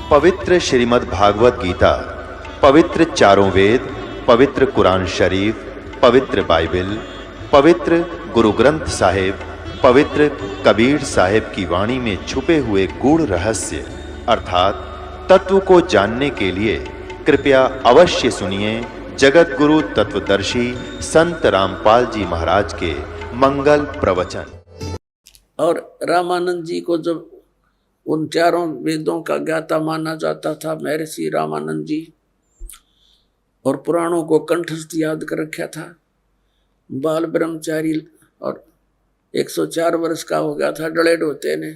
पवित्र श्रीमद् भागवत गीता, पवित्र चारों वेद, पवित्र कुरान शरीफ, पवित्र बाइबल, पवित्र गुरु ग्रंथ साहिब, पवित्र कबीर साहिब की वाणी में छुपे हुए गूढ़ रहस्य अर्थात तत्व को जानने के लिए कृपया अवश्य सुनिए जगत गुरु तत्वदर्शी संत रामपाल जी महाराज के मंगल प्रवचन। और रामानंद जी को जब उन चारों वेदों का ज्ञाता माना जाता था महर्षि रामानंद जी, और पुराणों को कंठस्थ याद कर रखा था। बाल ब्रह्मचारी और 104 वर्ष का हो गया था डले ढोते ने,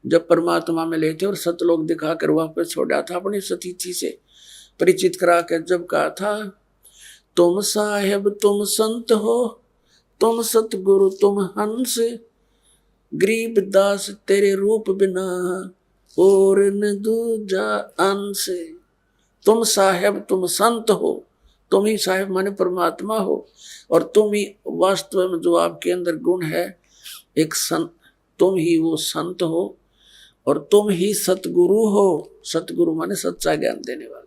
जब परमात्मा में लेते और सतलोक दिखाकर वापस छोड़ा था अपनी सतीथि से परिचित करा के। जब कहा था तुम साहेब तुम संत हो, तुम सतगुरु तुम हंस, गरीब दास तेरे रूप बिना और न दूजा अंश। तुम साहेब तुम संत हो, तुम ही साहेब माने परमात्मा हो, और तुम ही वास्तव में जो आपके अंदर गुण है एक संत, तुम ही वो संत हो, और तुम ही सतगुरु हो। सतगुरु माने सच्चा ज्ञान देने वाले।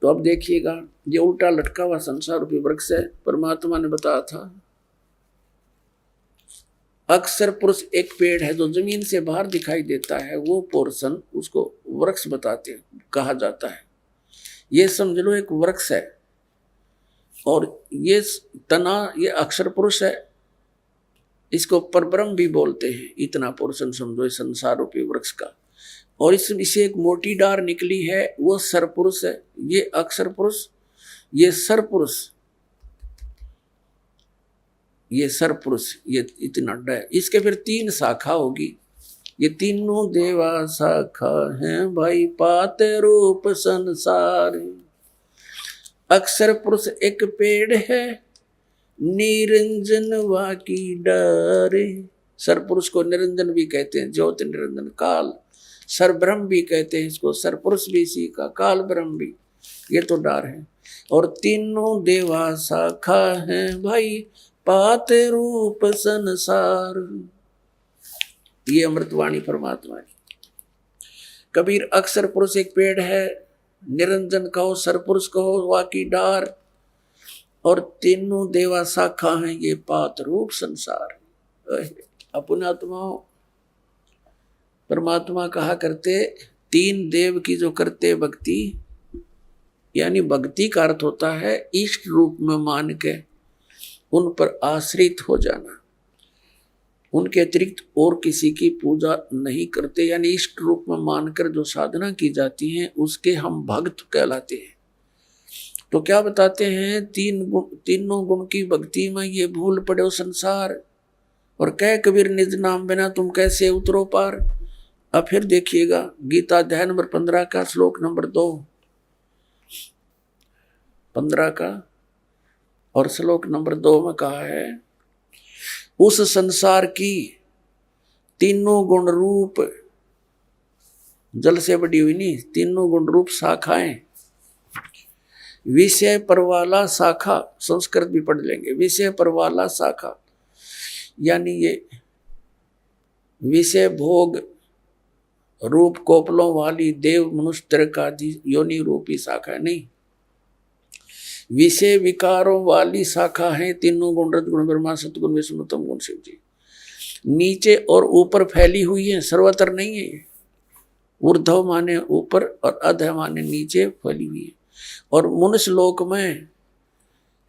तो अब देखिएगा, ये उल्टा लटका हुआ संसार रूपी वृक्ष है। परमात्मा ने बताया था अक्सर पुरुष एक पेड़ है जो जमीन से बाहर दिखाई देता है, वो पोर्शन उसको वृक्ष बताते कहा जाता है। ये समझ लो एक वृक्ष है, और ये तना ये अक्षर पुरुष है, इसको परब्रह्म भी बोलते हैं। इतना पोर्शन समझो इस संसार रूपी वृक्ष का। और इसे एक मोटी डार निकली है, वो सरपुरुष है। ये अक्षर पुरुष, ये सरपुरुष, ये सरपुरुष, ये इतना डा है। इसके फिर 3 शाखा होगी। ये तीनों देवा शाखा हैं भाई, पाते रूप संसार। अक्षर पुरुष एक पेड़ है, निरंजन वाकी डारे। सरपुरुष को निरंजन भी कहते हैं, ज्योति निरंजन काल। सरब्रह्म भी कहते हैं इसको, सरपुरुष भी इसी का, काल ब्रह्म भी। ये तो डार है। और तीनों देवा शाखा हैं भाई, पाते रूप संसार। ये अमृतवाणी परमात्मा है। कबीर अक्षर पुरुष एक पेड़ है, निरंजन कहो, सरपुरुष कहो, वाकी डार, और तीनों देवा शाखा हैं, ये पात रूप संसार। अपनात्माओं, परमात्मा कहा करते 3 देव की जो करते भक्ति, यानी भक्ति का अर्थ होता है इष्ट रूप में मान के उन पर आश्रित हो जाना, उनके अतिरिक्त और किसी की पूजा नहीं करते। यानी इष्ट रूप में मानकर जो साधना की जाती है उसके हम भक्त कहलाते हैं। तो क्या बताते हैं, तीनों गुण की भक्ति में ये भूल पड़े संसार, और कह कबीर निज नाम बिना तुम कैसे उतरो पार। अब फिर देखिएगा गीता अध्याय नंबर 15 का श्लोक नंबर 2, 15 का और श्लोक नंबर 2 में कहा है, उस संसार की तीनों गुण रूप, जल से बड़ी हुई नहीं, तीनों गुण रूप शाखाएं, विषय परवाला शाखा, संस्कृत भी पढ़ लेंगे, विषय परवाला शाखा, यानी ये विषय भोग रूप कोपलों वाली देव मनुष्य त्रिकादि योनि रूपी शाखा नहीं, विषय विकारों वाली शाखा है तीनों गुण, रज गुण ब्रह्मा, सतगुण विष्णु तम गुण शिव जी। नीचे और ऊपर फैली हुई है, सर्वत्र नहीं है। ऊर्ध्व माने ऊपर और अधः माने नीचे फैली हुई है। और मनुष्य लोक में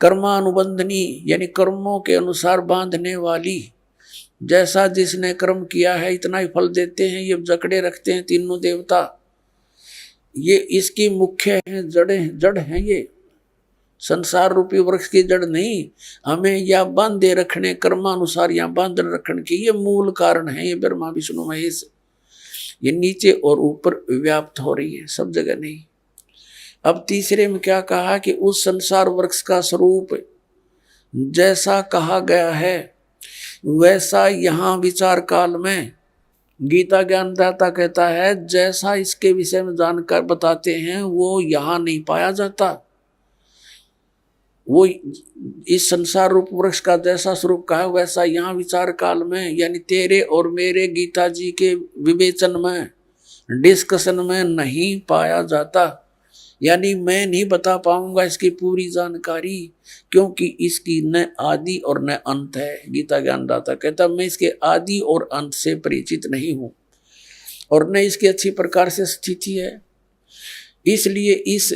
कर्मानुबंधनी, यानी कर्मों के अनुसार बांधने वाली, जैसा जिसने कर्म किया है इतना ही फल देते हैं, ये जकड़े रखते हैं तीनों देवता। ये इसकी मुख्य है, जड़ है। ये संसार रूपी वृक्ष की जड़ नहीं, हमें या बांधे रखने, कर्मानुसार या बांधन रखने की ये मूल कारण है। ये ब्रह्मा विष्णु महेश, ये नीचे और ऊपर व्याप्त हो रही है, सब जगह नहीं। अब तीसरे में क्या कहा कि उस संसार वृक्ष का स्वरूप जैसा कहा गया है वैसा यहाँ विचार काल में गीता ज्ञानदाता कहता है, जैसा इसके विषय में जानकर बताते हैं वो यहाँ नहीं पाया जाता। वो इस संसार रूप वृक्ष का जैसा स्वरूप कहा वैसा यहाँ विचार काल में, यानी तेरे और मेरे गीता जी के विवेचन में डिस्कशन में नहीं पाया जाता, यानी मैं नहीं बता पाऊंगा इसकी पूरी जानकारी, क्योंकि इसकी न आदि और न अंत है। गीता ज्ञानदाता कहता मैं इसके आदि और अंत से परिचित नहीं हूं और न इसकी अच्छी प्रकार से स्थिति है। इसलिए इस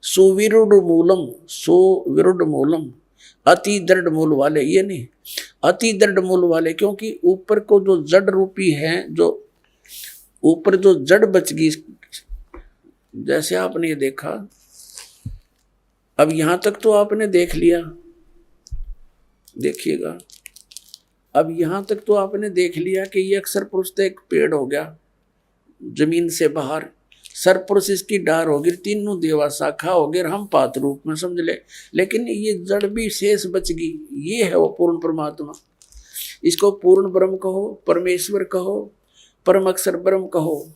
सुविरुद्ध मूलम अति दृढ़ मूल वाले, ये नहीं अति दृढ़ मूल वाले, क्योंकि ऊपर को जो जड़ रूपी है, जो ऊपर जो जड़ बच गई, जैसे आपने ये देखा, अब यहां तक तो आपने देख लिया, देखिएगा, अब यहां तक तो आपने देख लिया कि ये अक्षर पुरुष तो एक पेड़ हो गया जमीन से बाहर, सरपुरुष इसकी डार होगी, तीनों देवा शाखा हो गए, हम पात रूप में समझ ले, लेकिन ये जड़ भी शेष बच गई, ये है वो पूर्ण परमात्मा। इसको पूर्ण ब्रह्म कहो, परमेश्वर कहो, परम अक्षर ब्रह्म कहो,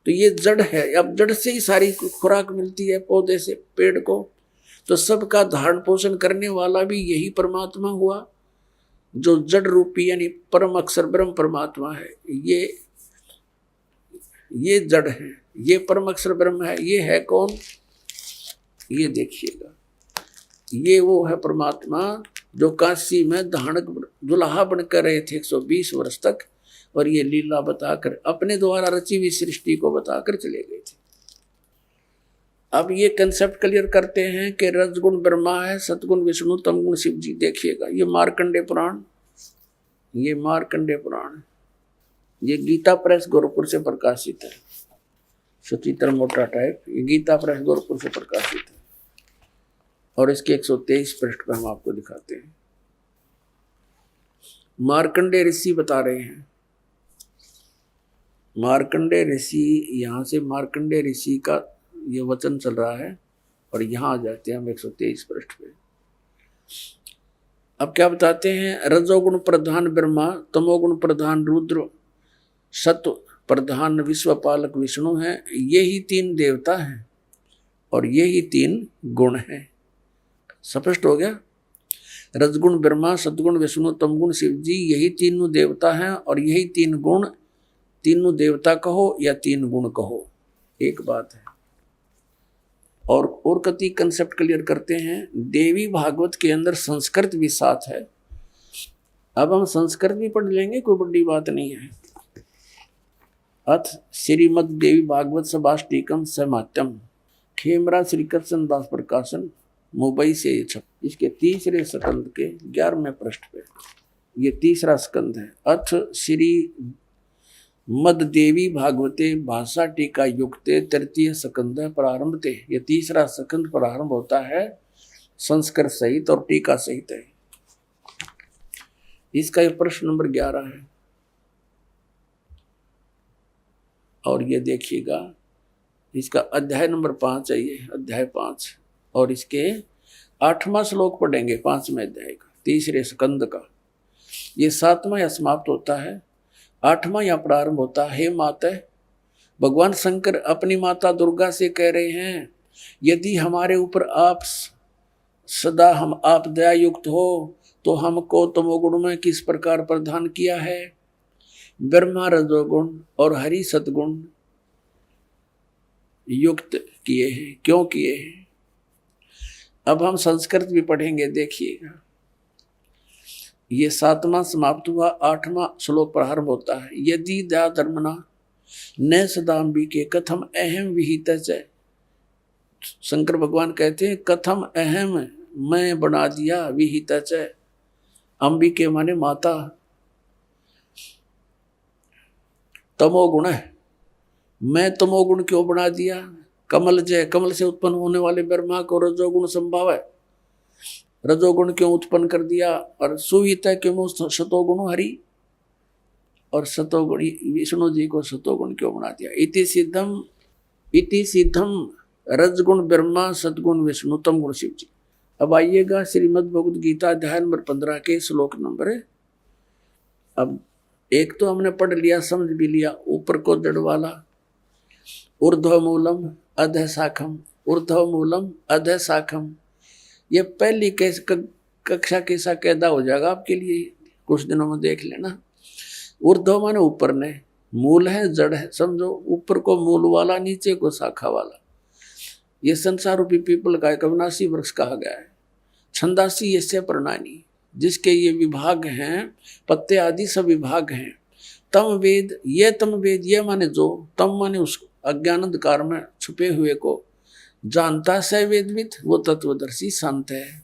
तो ये जड़ है। अब जड़ से ही सारी खुराक मिलती है पौधे से पेड़ को, तो सबका धारण पोषण करने वाला भी यही परमात्मा हुआ, जो जड़ रूपी यानी परम अक्षर ब्रह्म परमात्मा है। ये जड़ है, ये परम अक्षर ब्रह्म है। ये है कौन? ये देखिएगा, ये वो है परमात्मा जो काशी में धानक दुल्हा बनकर रहे थे 120 वर्ष तक, और ये लीला बताकर अपने द्वारा रची हुई सृष्टि को बताकर चले गए थे। अब ये कंसेप्ट क्लियर करते हैं कि रजगुण ब्रह्मा है, सतगुण विष्णु, तमगुण शिव जी। देखिएगा, ये मार्कंडे पुराण, ये मार्कंडे पुराण, ये गीता प्रेस गोरखपुर से प्रकाशित है, सुचित्र मोटा टाइप, ये गीता प्रेस गोरखपुर से प्रकाशित है, और इसके 123 पृष्ठ पर हम आपको दिखाते हैं। मार्कंडे ऋषि बता रहे हैं, मार्कंडे ऋषि, यहाँ से मार्कंडे ऋषि का ये वचन चल रहा है, और यहाँ आ जाते हैं हम 123 पृष्ठ पे। अब क्या बताते हैं? रजोगुण प्रधान ब्रह्मा, तमोगुण प्रधान रुद्र, सत्व प्रधान विश्वपालक विष्णु है। यही 3 देवता हैं और यही 3 गुण हैं। स्पष्ट हो गया? रजगुण ब्रह्मा, सतगुण विष्णु, तमगुण शिव जी, यही तीनों देवता हैं और यही 3 गुण, तीनों देवता कहो या 3 गुण कहो, एक बात है। और कति कंसेप्ट क्लियर करते हैं। देवी भागवत के अंदर संस्कृत भी साथ है। अब हम संस्कृत भी पढ़ लेंगे, कोई बड़ी बात नहीं है। अथ श्रीमद देवी भागवत सभाष्टिकम समात्यम, खेमरा श्री कृष्ण दास प्रकाशन, मुंबई से ये छप। इसके तीसरे स्कंद के 11वें पृष्ठ पे ये तीसरा स्कंद है। अथ श्री मद देवी भागवते भाषा टीका युक्ते तृतीय स्कंद प्रारंभते। ये तीसरा स्कंद प्रारंभ होता है संस्कृत सहित और टीका सहित है। इसका ये प्रश्न नंबर 11 है। और ये देखिएगा, इसका अध्याय नंबर 5 है, ये अध्याय 5, और इसके 8वां श्लोक पढ़ेंगे 5वें अध्याय का, तीसरे स्कंद का। ये 7वां या समाप्त होता है, 8वां या प्रारंभ होता है। हे माता, भगवान शंकर अपनी माता दुर्गा से कह रहे हैं, यदि हमारे ऊपर आप सदा हम आप दया युक्त हो तो हमको तमोगुण में किस प्रकार प्रदान किया है, ब्रह्मा रजोगुण और हरि सतगुण युक्त किए हैं, क्यों किए हैं। अब हम संस्कृत भी पढ़ेंगे, देखिएगा। ये 7वां समाप्त हुआ, 8वां श्लोक प्रारंभ होता है। यदि दया धर्मना न सदाम्बी के कथम अहम विहित है। शंकर भगवान कहते हैं कथम अहम मैं बना दिया, विहित है अंबिके माने माता, तमोगुण है, मैं तमोगुण क्यों बना दिया। कमल जय, कमल से उत्पन्न होने वाले ब्रह्मा को रजोगुण संभाव है, रजोगुण क्यों उत्पन्न कर दिया। और सुहित है क्यों सतोगुण हरि, और सतोगुण विष्णु जी को सतोगुण क्यों बना दिया। इति सिद्धम रजगुण ब्रह्मा सतगुण विष्णु तमगुण शिव जी। अब आइएगा श्रीमद् भगवद गीता अध्याय नंबर 15 के श्लोक नंबर। अब एक तो हमने पढ़ लिया, समझ भी लिया, ऊपर को जड़ वाला, ऊर्ध्व मूलम अधः शाखम, ऊर्ध्व मूलम अधः शाखम। ये पहली कक्षा कैसा कैदा हो जाएगा आपके लिए, कुछ दिनों में देख लेना। ऊर्ध्व माने ऊपर ने, मूल है, जड़ है, समझो। ऊपर को मूल वाला, नीचे को शाखा वाला। ये संसार रूपी पीपल का एक अविनाशी वृक्ष कहा गया है। छंदासी यस्य प्रणानी, जिसके ये विभाग हैं, पत्ते आदि सब विभाग हैं। तम वेद, ये तम वेद, ये माने जो, तम माने उस अज्ञान अंधकार में छुपे हुए को जानता स वेदविद, वो तत्वदर्शी संत है।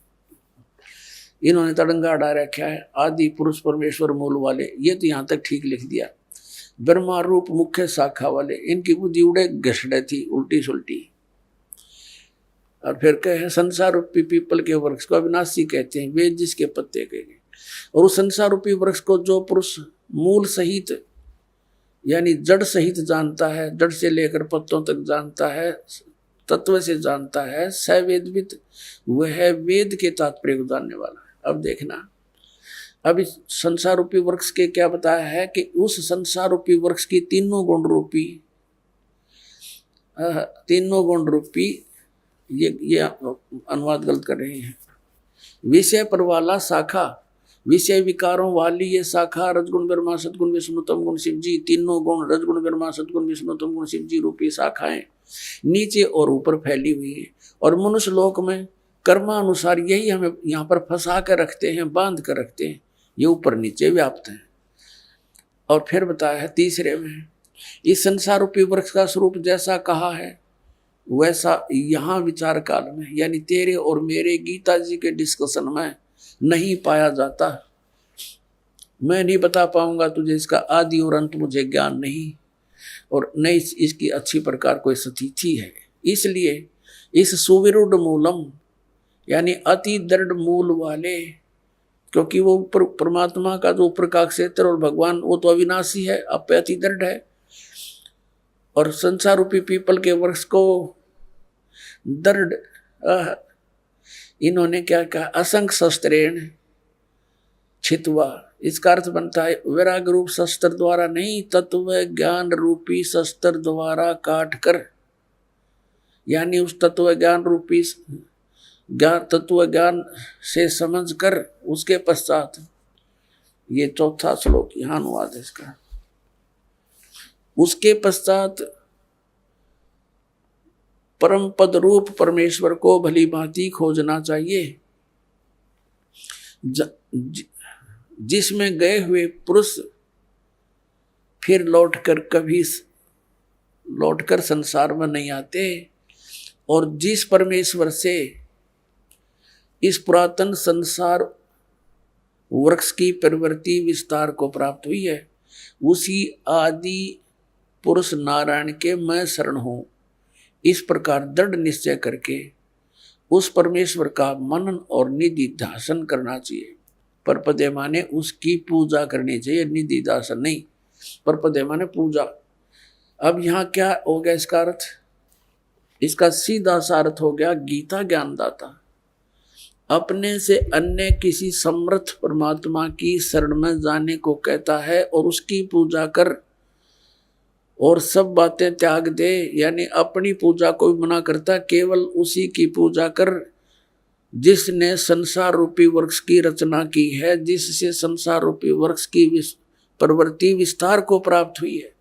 इन्होंने तड़ंगा अड़ा रखा है, आदि पुरुष परमेश्वर मूल वाले, ये तो यहाँ तक ठीक लिख दिया। ब्रह्मा रूप मुख्य शाखा वाले, इनकी बुद्धि उड़े घसड़े थी, उल्टी सुल्टी। और फिर कहे संसार रूपी पीपल के वृक्ष को अविनाशी कहते हैं, वेद जिसके पत्ते कहे गए। और उस संसार रूपी वृक्ष को जो पुरुष मूल सहित यानी जड़ सहित जानता है, जड़ से लेकर पत्तों तक जानता है, तत्व से जानता है, स वेदविद, वह वेद के तात्पर्य को जानने वाला है। अब देखना, अब इस संसार रूपी वृक्ष के क्या बताया है कि उस संसार रूपी वृक्ष की तीनों गुण रूपी ये अनुवाद गलत कर रहे हैं। विषय पर वाला शाखा, विषय विकारों वाली ये शाखा, रजगुण ब्रह्मा सदगुण विष्णु तम गुण शिव जी, तीनों गुण रजगुण ब्रह्मा सदगुण विष्णु तम गुण शिव जी रूपी शाखाएं नीचे और ऊपर फैली हुई है। और मनुष्य लोक में कर्मानुसार यही हमें यहाँ पर फंसा कर रखते हैं, बांध कर रखते हैं, ये ऊपर नीचे व्याप्त है। और फिर बताया है तीसरे में, इस संसार रूपी वृक्ष का स्वरूप जैसा कहा है वैसा यहाँ विचार काल में, यानी तेरे और मेरे गीता जी के डिस्कशन में नहीं पाया जाता। मैं नहीं बता पाऊंगा तुझे, इसका आदि और अंत मुझे ज्ञान नहीं, और न इसकी अच्छी प्रकार कोई स्थिति है। इसलिए इस सुविरुद्ध मूलम यानी अति दृढ़ मूल वाले, क्योंकि वो परमात्मा का जो ऊपर का क्षेत्र और भगवान वो तो अविनाशी है, अब पे अति दृढ़ है। और संसार रूपी पीपल के वृक्ष को दृढ़ इन्होंने क्या कहा, असंख्य शस्त्रेण छित्वा, इसका अर्थ बनता है वैराग्य रूप शस्त्र द्वारा नहीं, तत्व ज्ञान रूपी शस्त्र द्वारा काट कर, यानी उस तत्व ज्ञान रूपी तत्व ज्ञान से समझ कर उसके पश्चात, ये चौथा श्लोक यहाँ अनुवाद है इसका, उसके पश्चात परम पद रूप परमेश्वर को भली भांति खोजना चाहिए, जिसमें गए हुए पुरुष फिर लौटकर संसार में नहीं आते, और जिस परमेश्वर से इस पुरातन संसार वृक्ष की प्रवृत्ति विस्तार को प्राप्त हुई है, उसी आदि पुरुष नारायण के मैं शरण हूं, इस प्रकार दृढ़ निश्चय करके उस परमेश्वर का मनन और निधि ध्यासन करना चाहिए। परपदे माने उसकी पूजा करनी चाहिए, निधि ध्यासन नहीं, परपदे माने पूजा। अब यहाँ क्या हो गया इसका अर्थ, इसका सीधा सा अर्थ हो गया गीता ज्ञानदाता अपने से अन्य किसी समर्थ परमात्मा की शरण में जाने को कहता है, और उसकी पूजा कर और सब बातें त्याग दे, यानी अपनी पूजा को भी मना करता, केवल उसी की पूजा कर जिसने संसार रूपी वृक्ष की रचना की है, जिससे संसार रूपी वृक्ष की प्रवृत्ति विस्तार को प्राप्त हुई है।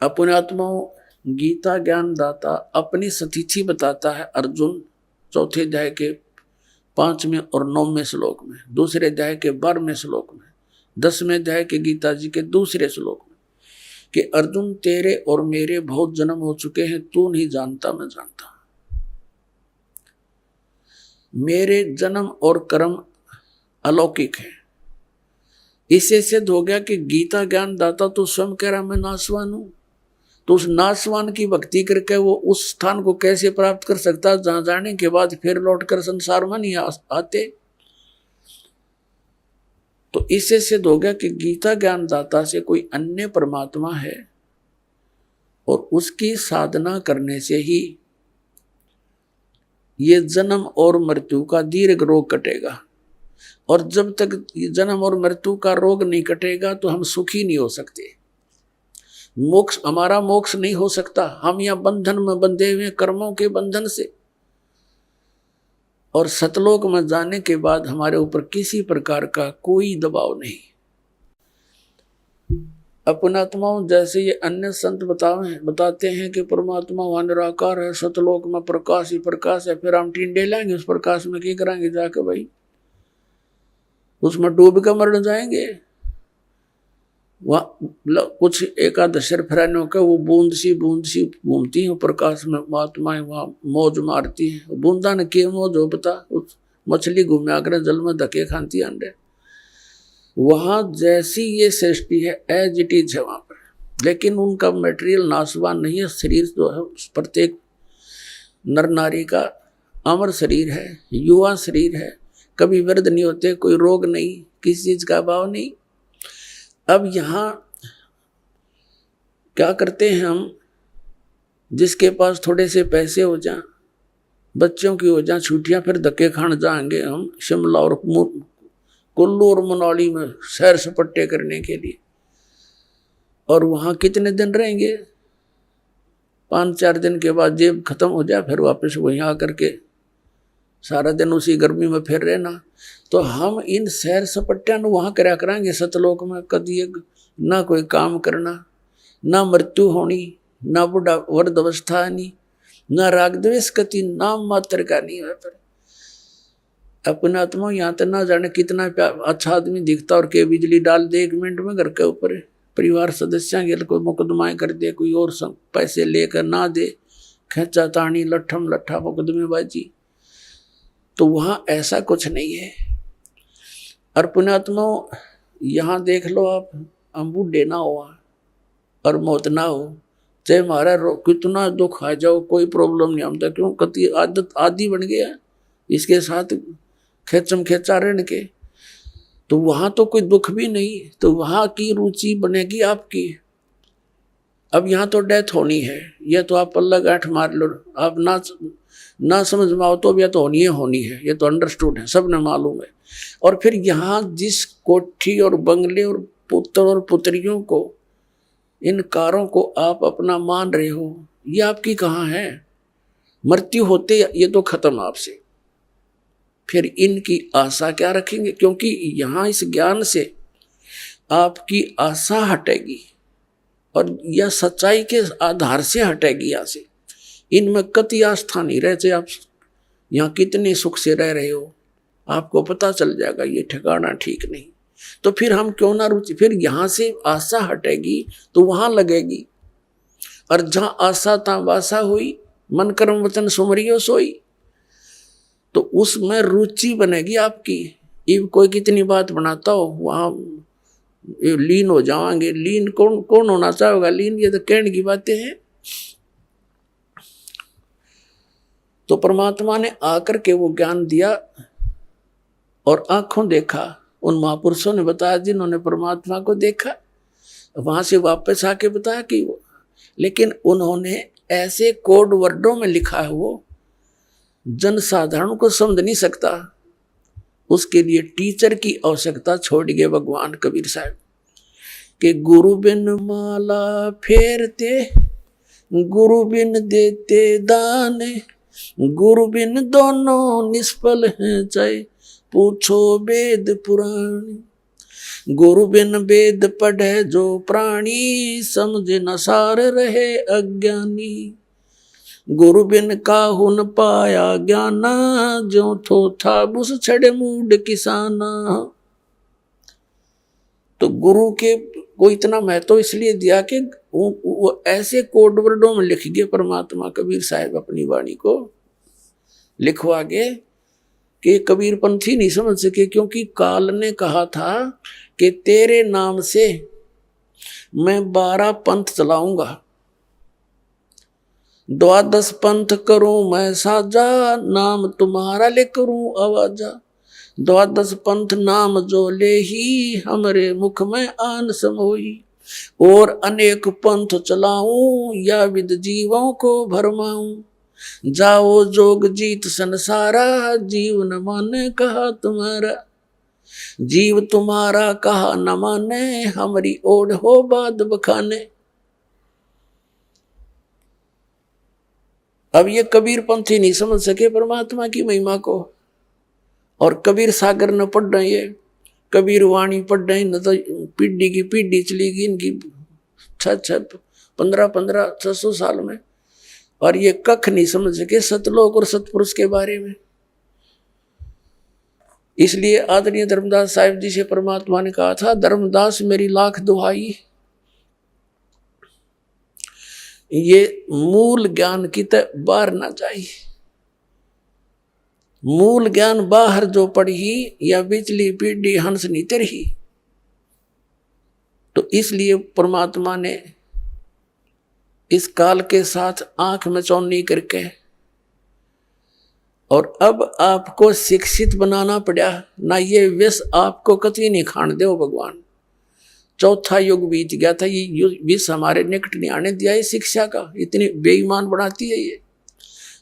अपने आत्माओं, गीता ज्ञान दाता अपनी स्थिति बताता है अर्जुन, चौथे अध्याय के 5वें और 9वें श्लोक में, दूसरे अध्याय के 12वें श्लोक में, 10वें अध्याय के गीता जी के दूसरे श्लोक में, कि अर्जुन तेरे और मेरे बहुत जन्म हो चुके हैं, तू नहीं जानता मैं जानता। मेरे जन्म और कर्म अलौकिक है। इससे सिद्ध हो गया कि गीता ज्ञान दाता तो स्वयं कह रहा मैं नाशवान हूं, तो उस नाशवान की भक्ति करके वो उस स्थान को कैसे प्राप्त कर सकता जहां जाने के बाद फिर लौटकर संसार में नहीं आते। तो इससे सिद्ध हो गया कि गीता ज्ञान दाता से कोई अन्य परमात्मा है, और उसकी साधना करने से ही ये जन्म और मृत्यु का दीर्घ रोग कटेगा। और जब तक जन्म और मृत्यु का रोग नहीं कटेगा तो हम सुखी नहीं हो सकते, मोक्ष हमारा मोक्ष नहीं हो सकता। हम यहाँ बंधन में बंधे हुए कर्मों के बंधन से, और सतलोक में जाने के बाद हमारे ऊपर किसी प्रकार का कोई दबाव नहीं। अपनात्माओं जैसे ये अन्य संत बताते हैं कि परमात्मा वहां निराकार है, सतलोक में प्रकाश ही प्रकाश है, फिर हम टिंडे लाएंगे उस प्रकाश में, क्या करेंगे जाके भाई? उसमें डूब कर मर जाएंगे। वहां कुछ एकादशर फरानों का वो बूंद सी घूमती है प्रकाश में, महात्माएं वहां मौज मारती हैं। बूंदा ने के मौज हो बता, उस मछली घूमया कर जल में धके खाती अंडे। वहां जैसी ये सृष्टि है एज इट इज है वहां पर, लेकिन उनका मटेरियल नाशवान नहीं है। शरीर जो है प्रत्येक नर नारी का अमर शरीर है, युवा शरीर है, कभी वृद्ध नहीं होते, कोई रोग नहीं, किसी चीज का अभाव नहीं। अब यहाँ क्या करते हैं हम, जिसके पास थोड़े से पैसे हो जाएं, बच्चों की हो जाए छुट्टियां, फिर धक्के खान जाएंगे हम शिमला और कुल्लू और मनाली में सैर सपट्टे करने के लिए। और वहां कितने दिन रहेंगे? 5-4 दिन के बाद जेब खत्म हो जाए, फिर वापस वहीं आकर के सारा दिन उसी गर्मी में फिर रहना। तो हम इन सैर सपट्टियां वहां करा करांगे सतलोक में, कभी ना कोई काम करना, ना मृत्यु होनी, ना बुढ़ा वृद्ध अवस्था आनी, ना राग द्वेष कति नाम मात्र का नहीं है। पर अपने आत्मा यहाँ तो ना जाने कितना अच्छा आदमी दिखता और के बिजली डाल दे 1 मिनट में घर के ऊपर, परिवार सदस्य के कोई मुकदमाएं कर दे, कोई और पैसे लेकर ना दे, खेचा तानी लट्ठम लट्ठा मुकदमेबाजी। तो वहां ऐसा कुछ नहीं है। और पुण्यात्मा यहाँ देख लो आप, हम बूढ़े ना हुआ और मौत ना हो, चाहे हमारा कितना दुख आ जाओ कोई प्रॉब्लम नहीं, हम तो क्यों कति आदत आदि बन गया इसके साथ खेचम खेचा रहने के। तो वहां तो कोई दुख भी नहीं, तो वहां की रुचि बनेगी आपकी। अब यहाँ तो डेथ होनी है, यह तो आप पल्ला गांठ मार लो, आप ना समझ में आओ तो भी यह तो होनी है, ये तो अंडरस्टूड है, सबने मालूम है। और फिर यहाँ जिस कोठी और बंगले और पुत्र और पुत्रियों को, इन कारों को आप अपना मान रहे हो, ये आपकी कहाँ है? मृत्यु होते ये तो खत्म आपसे, फिर इनकी आशा क्या रखेंगे? क्योंकि यहाँ इस ज्ञान से आपकी आशा हटेगी और यह सच्चाई के आधार से हटेगी। यहाँ से इनमें कति आस्था नहीं रहते। आप यहाँ कितने सुख से रह रहे हो, आपको पता चल जाएगा ये ठिकाना ठीक नहीं। तो फिर हम क्यों ना रुचि, फिर यहाँ से आशा हटेगी तो वहां लगेगी। और जहां आशा तहां वासा हुई, मन कर्म वचन सुमरियो सोई, तो उसमें रुचि बनेगी आपकी। ये कोई कितनी बात बनाता हो, वहां लीन हो जाएंगे। लीन कौन होना चाहेगा लीन? ये तो कहने की बातें हैं। तो परमात्मा ने आकर के वो ज्ञान दिया और आंखों देखा। उन महापुरुषों ने बताया जिन्होंने परमात्मा को देखा, वहां से वापस आके बताया कि वो, लेकिन उन्होंने ऐसे कोड वर्डों में लिखा है वो जनसाधारण को समझ नहीं सकता। उसके लिए टीचर की आवश्यकता छोड़ गए भगवान कबीर साहब के। गुरु बिन माला फेरते, गुरु बिन देते दान, गुरु बिन दोनों निष्फल हैं, चाहे पूछो वेद पुराण। गुरु बिन वेद पढ़े जो प्राणी, समझे न सार रहे अज्ञानी। गुरु बिन काहू न पाया ज्ञाना, जो थो था बुस छड़े मूड किसाना। तो गुरु के को इतना महत्व इसलिए दिया कि वो ऐसे कोड वर्डों में लिख गए परमात्मा कबीर साहब अपनी वाणी को लिखवा गए कि कबीर पंथी नहीं समझ सके। क्योंकि काल ने कहा था कि तेरे नाम से मैं 12 पंथ चलाऊंगा, 12 पंथ करूं मैं साजा, नाम तुम्हारा ले करूं आवाजा। 12 पंथ नाम जो ले ही, हमरे मुख में आन समोई। और अनेक पंथ चलाऊं, या विद जीवों को भरमाऊं। जाओ जोग जीत संसारा, जीव न माने कहा तुम्हारा। जीव तुम्हारा कहा न माने, हमारी ओढ़ हो बाद बखाने। अब ये कबीर पंथी नहीं समझ सके परमात्मा की महिमा को। और कबीर सागर न पढ़ रहे, ये कबीर वाणी पढ़ रहे, न तो पीढ़ी की पीढ़ी चली गई इनकी 6 15 600 साल में, और ये कख नहीं समझ सके सतलोक और सतपुरुष के बारे में। इसलिए आदरणीय धर्मदास साहिब जी से परमात्मा ने कहा था, धर्मदास मेरी लाख दुहाई, ये मूल ज्ञान की तो बाहर ना जाए। मूल ज्ञान बाहर जो पढ़ी या बिचली पीढ़ी हंस नहीं तरही। तो इसलिए परमात्मा ने इस काल के साथ आंख में चौनी करके और अब आपको शिक्षित बनाना पड़ा ना। ये विष आपको कतई नहीं खान दो भगवान। चौथा युग बीत गया था, ये विष हमारे निकट नहीं आने दिया है शिक्षा का। इतनी बेईमान बनाती है ये।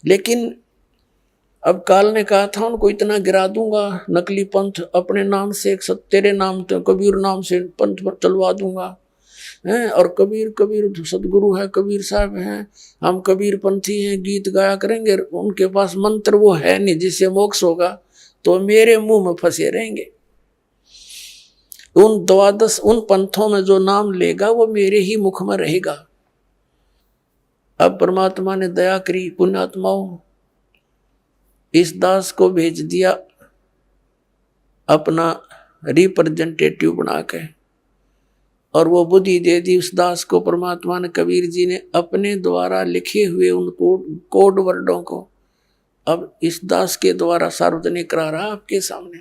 लेकिन अब काल ने कहा था उनको इतना गिरा दूंगा, नकली पंथ अपने नाम से तेरे नाम तो कबीर नाम से पंथ चलवा दूंगा हैं। और कबीर कबीर सदगुरु है, कबीर साहब हैं, हम कबीर पंथी हैं, गीत गाया करेंगे। उनके पास मंत्र वो है नहीं जिससे मोक्ष होगा, तो मेरे मुंह में फंसे रहेंगे। उन 12 उन पंथों में जो नाम लेगा वो मेरे ही मुख में रहेगा। अब परमात्मा ने दया करी, पुण्यात्माओं इस दास को भेज दिया अपना रिप्रेजेंटेटिव बना के, और वो बुद्धि दे दी उस दास को परमात्मा ने। कबीर जी ने अपने द्वारा लिखे हुए उन कोड वर्डों को अब इस दास के द्वारा सार्वजनिक करा रहा आपके सामने।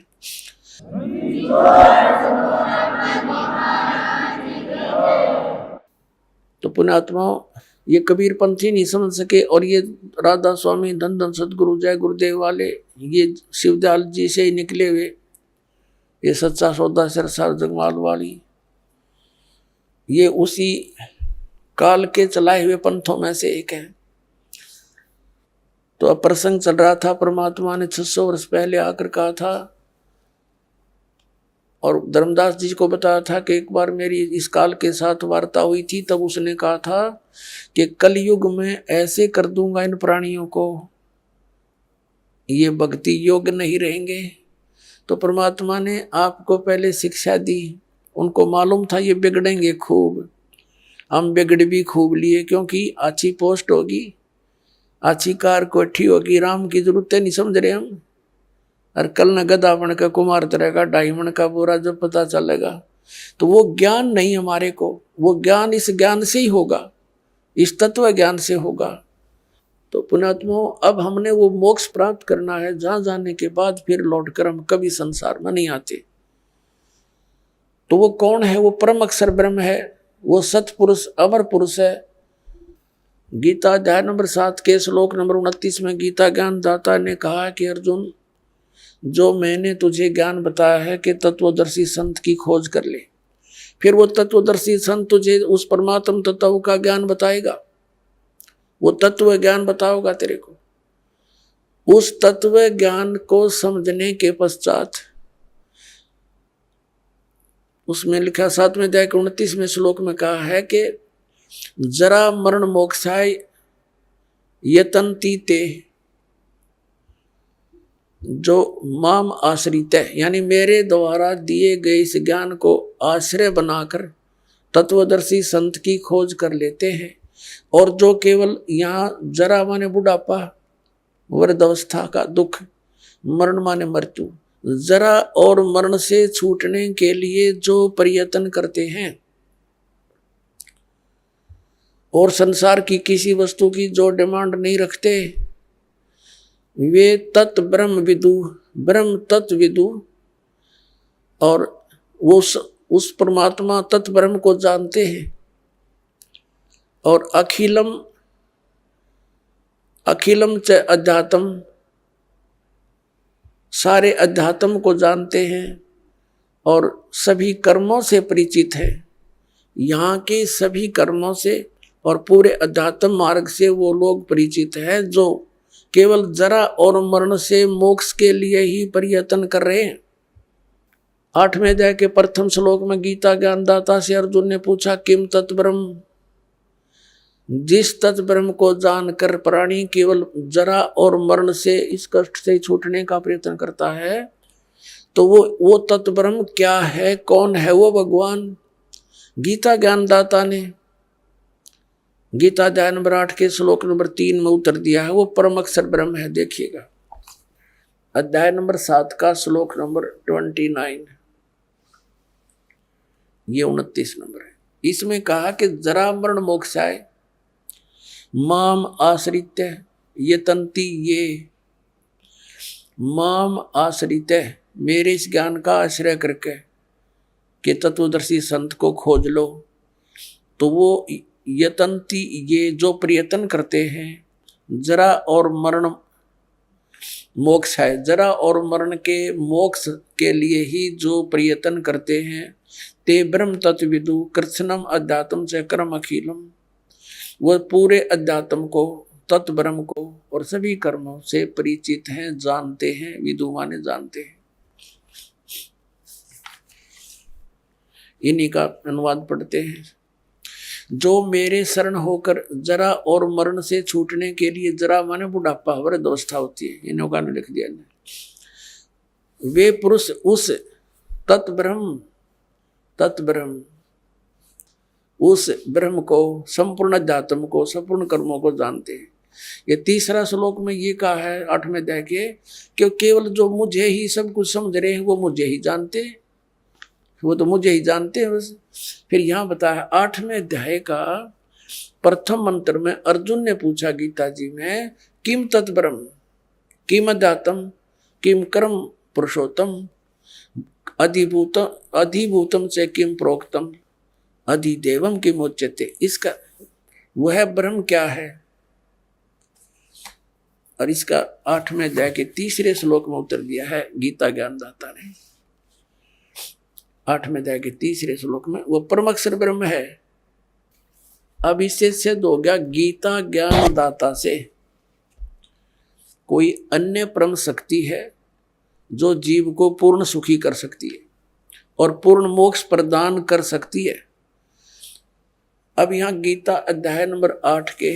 तो पुण्यात्माओं ये कबीर पंथी नहीं समझ सके, और ये राधा स्वामी धन धन सदगुरु जय गुरुदेव वाले ये शिवदयाल जी से ही निकले हुए, ये सच्चा सौदा सिरसार जगमाल वाली, ये उसी काल के चलाए हुए पंथों में से एक है। तो अब प्रसंग चल रहा था, परमात्मा ने 600 वर्ष पहले आकर कहा था और धर्मदास जी को बताया था कि एक बार मेरी इस काल के साथ वार्ता हुई थी। तब उसने कहा था कि कलयुग में ऐसे कर दूंगा इन प्राणियों को, ये भक्ति योग्य नहीं रहेंगे। तो परमात्मा ने आपको पहले शिक्षा दी, उनको मालूम था ये बिगड़ेंगे खूब। हम बिगड़ भी खूब लिए, क्योंकि अच्छी पोस्ट होगी, अच्छी कार कोठी होगी, राम की जरूरत नहीं समझ रहे हम। और कल न गधा बन का कुमार तरह का डायमंड का बोरा जब पता चलेगा, तो वो ज्ञान नहीं हमारे को, वो ज्ञान इस ज्ञान से ही होगा, इस तत्व ज्ञान से होगा। तो पुण्यात्माओं अब हमने वो मोक्ष प्राप्त करना है, जहां जाने के बाद फिर लौटकर हम कभी संसार में नहीं आते। तो वो कौन है? वो परम अक्षर ब्रह्म है, वो सतपुरुष अमर पुरुष है। गीता अध्याय नंबर 7 के श्लोक नंबर 29 में गीता ज्ञान दाता ने कहा कि अर्जुन, जो मैंने तुझे ज्ञान बताया है कि तत्वदर्शी संत की खोज कर ले, फिर वो तत्वदर्शी संत तुझे उस परमात्म तत्व का ज्ञान बताएगा, वो तत्व ज्ञान बताओगा तेरे को। उस तत्व ज्ञान को समझने के पश्चात उसमें लिखा 7वें अध्याय के 29वें श्लोक में कहा है कि जरा मरण मोक्षाय यतन्ति ते, जो माम आश्रित है, यानी मेरे द्वारा दिए गए इस ज्ञान को आश्रय बनाकर तत्वदर्शी संत की खोज कर लेते हैं। और जो केवल यहाँ जरा माने बुढ़ापा, वृद्धावस्था का दुख, मरण माने मृत्यु, जरा और मरण से छूटने के लिए जो प्रयत्न करते हैं और संसार की किसी वस्तु की जो डिमांड नहीं रखते, वे तत् ब्रह्म विदु, ब्रह्म तत्व विदु, और वो उस परमात्मा तत् ब्रह्म को जानते हैं। और अखिलम अखिलम च अध्यात्म, सारे अध्यात्म को जानते हैं और सभी कर्मों से परिचित है। यहाँ के सभी कर्मों से और पूरे अध्यात्म मार्ग से वो लोग परिचित हैं जो केवल जरा और मरण से मोक्ष के लिए ही प्रयत्न कर रहे हैं। 8वें अध्याय के प्रथम श्लोक में गीता ज्ञानदाता से अर्जुन ने पूछा, किम तत्ब्रह्म, जिस तत्ब्रह्म को जानकर प्राणी केवल जरा और मरण से, इस कष्ट से छूटने का प्रयत्न करता है, तो वो तत्ब्रह्म क्या है, कौन है वो भगवान? गीता ज्ञानदाता ने गीता अध्याय नंबर 8 के श्लोक नंबर 3 में उत्तर दिया है, वो परम अक्षर ब्रह्म है। देखिएगा अध्याय नंबर 7 का श्लोक नंबर 29, ये 29 नंबर है। इसमें कहा कि जरा मरण मोक्षाय माम आश्रित्य यतन्ति ये, माम आश्रित्य मेरे इस ज्ञान का आश्रय करके कि तत्वदर्शी संत को खोज लो, तो वो यतन्ति ये जो प्रयत्न करते हैं, जरा और मरण मोक्ष है, जरा और मरण के मोक्ष के लिए ही जो प्रयत्न करते हैं, ते ब्रह्म तत्विदु कृत्स्नम अध्यात्म से कर्म अखिलम, वह पूरे अध्यात्म को, तत्व ब्रह्म को और सभी कर्मों से परिचित हैं, जानते हैं। विदु माने जानते हैं। इन्हीं का अनुवाद पढ़ते हैं। जो मेरे शरण होकर जरा और मरण से छूटने के लिए, जरा माने बुढ़ापा वृद्धावस्था होती है, इन लोगों ने लिख दिया ने, वे पुरुष उस तत्ब्रह्म उस ब्रह्म को, संपूर्ण अध्यात्म को, संपूर्ण कर्मों को जानते हैं। ये तीसरा श्लोक में ये कहा है 8वें अध्याय के, कि केवल जो मुझे ही सब कुछ समझ रहे हैं वो मुझे ही जानते हैं, वो तो मुझे ही जानते हैं बस। फिर यहाँ बताया 8वें अध्याय का प्रथम मंत्र में अर्जुन ने पूछा गीता जी में, किम तत्ब्रह्म किम अध्यात्म किम कर्म पुरुषोत्तम अधिभूतम से किम प्रोक्तम अधिदेवम किम उच्यते। इसका वह ब्रह्म क्या है, और इसका 8वें अध्याय के तीसरे श्लोक में उत्तर दिया है गीता ज्ञानदाता ने। 8वें अध्याय के तीसरे श्लोक में वो परम अक्षर ब्रह्म है। अब इससे सिद्ध हो गया गीता ज्ञानदाता से कोई अन्य परम शक्ति है जो जीव को पूर्ण सुखी कर सकती है और पूर्ण मोक्ष प्रदान कर सकती है। अब यहां गीता अध्याय नंबर 8 के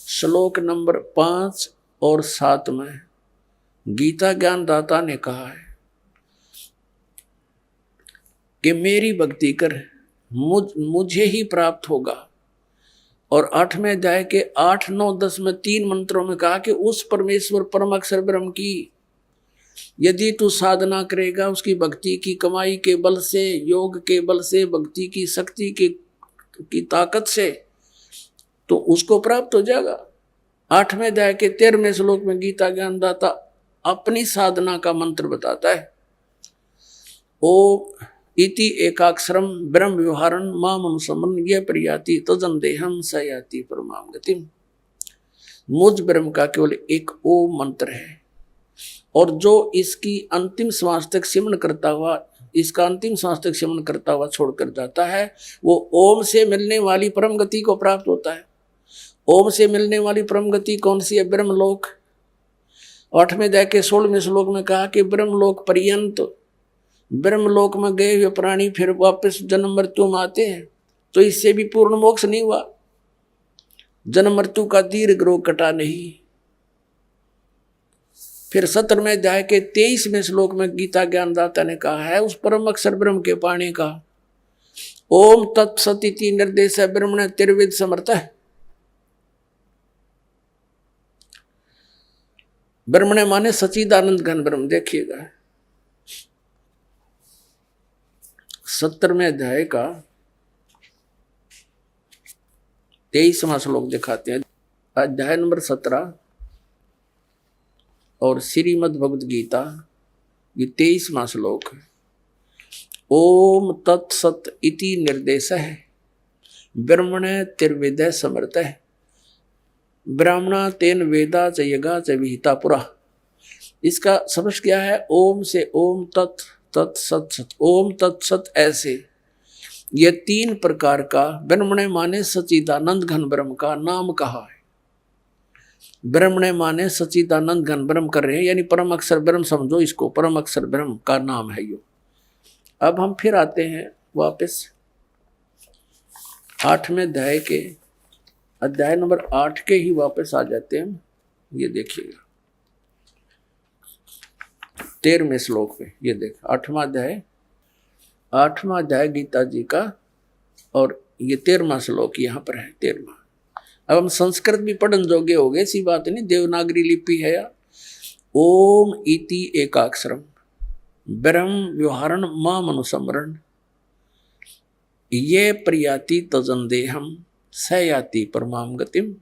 श्लोक नंबर 5 और 7 में गीता ज्ञानदाता ने कहा है कि मेरी भक्ति कर मुझे ही प्राप्त होगा। और 8वें अध्याय के 8, 9, 10 में 3 मंत्रों में कहा कि उस परमेश्वर परम अक्षर ब्रह्म की यदि तू साधना करेगा, उसकी भक्ति की कमाई के बल से, योग के बल से, भक्ति की शक्ति की ताकत से, तो उसको प्राप्त हो जाएगा। 8वें अध्याय के 13वें श्लोक में गीता ज्ञानदाता अपनी साधना का मंत्र बताता है। ओ इति एकाक्षरम ब्रह्म व्यवहारन माम अनुसमन ये प्रयाति तजन देहम सयाति परमाम गतिम। मुझ ब्रह्म का केवल एक ओम मंत्र है, और जो इसकी अंतिम श्वास तक सिमरण करता हुआ, इसका अंतिम श्वास तक सिमरण करता हुआ छोड़कर जाता है, वो ओम से मिलने वाली परम गति को प्राप्त होता है। ओम से मिलने वाली परम गति कौन सी है? ब्रह्मलोक। 8वें अध्याय के 16वें श्लोक में कहा कि ब्रह्मलोक पर्यंत, ब्रह्मलोक में गए हुए प्राणी फिर वापस जन्म मृत्यु में आते हैं, तो इससे भी पूर्ण मोक्ष नहीं हुआ, जन्म मृत्यु का दीर्घ रोग कटा नहीं। फिर 17वें अध्याय के 23वें श्लोक में गीता ज्ञानदाता ने कहा है उस परम अक्षर ब्रह्म के पाने का, ओम तत्सदिति निर्देश ब्रह्मण त्रिविद समर्थ है। ब्रह्मण माने सच्चिदानंद घन ब्रह्म। देखिएगा 17वें अध्याय का 23वां श्लोक दिखाते हैं। अध्याय नंबर 17 और श्रीमद् भगवद गीता ये 23वां श्लोक है। ओम तत्सत इति निर्देश है ब्रह्मण त्रिविद समर्थ है ब्राह्मणा तेन वेदा च यगा च विहिता पुरा। इसका समझ क्या है? ओम से ओम तत् तत्सत सत, ओम तत्सत ऐसे ये 3 प्रकार का ब्रह्मण माने सच्चिदानंद घन ब्रह्म का नाम कहा है। ब्रह्मण माने सच्चिदानंद घन ब्रह्म कर रहे हैं, यानी परम अक्षर ब्रह्म समझो इसको, परम अक्षर ब्रह्म का नाम है यो। अब हम फिर आते हैं वापस 8वें अध्याय के, अध्याय नंबर 8 के ही वापस आ जाते हैं। ये देखिएगा 13वें श्लोक में, ये देख 8वां अध्याय गीता जी का, और ये 13वां श्लोक यहाँ पर है, 13वां। अब हम संस्कृत भी पढ़न जोगे हो गए, ऐसी बात नहीं, देवनागरी लिपि है या। ओम इति एकाक्षरम ब्रह्म व्यवहारण माम अनुसमरण ये प्रयाति तजंदेहम सयाति परमाम गतिम।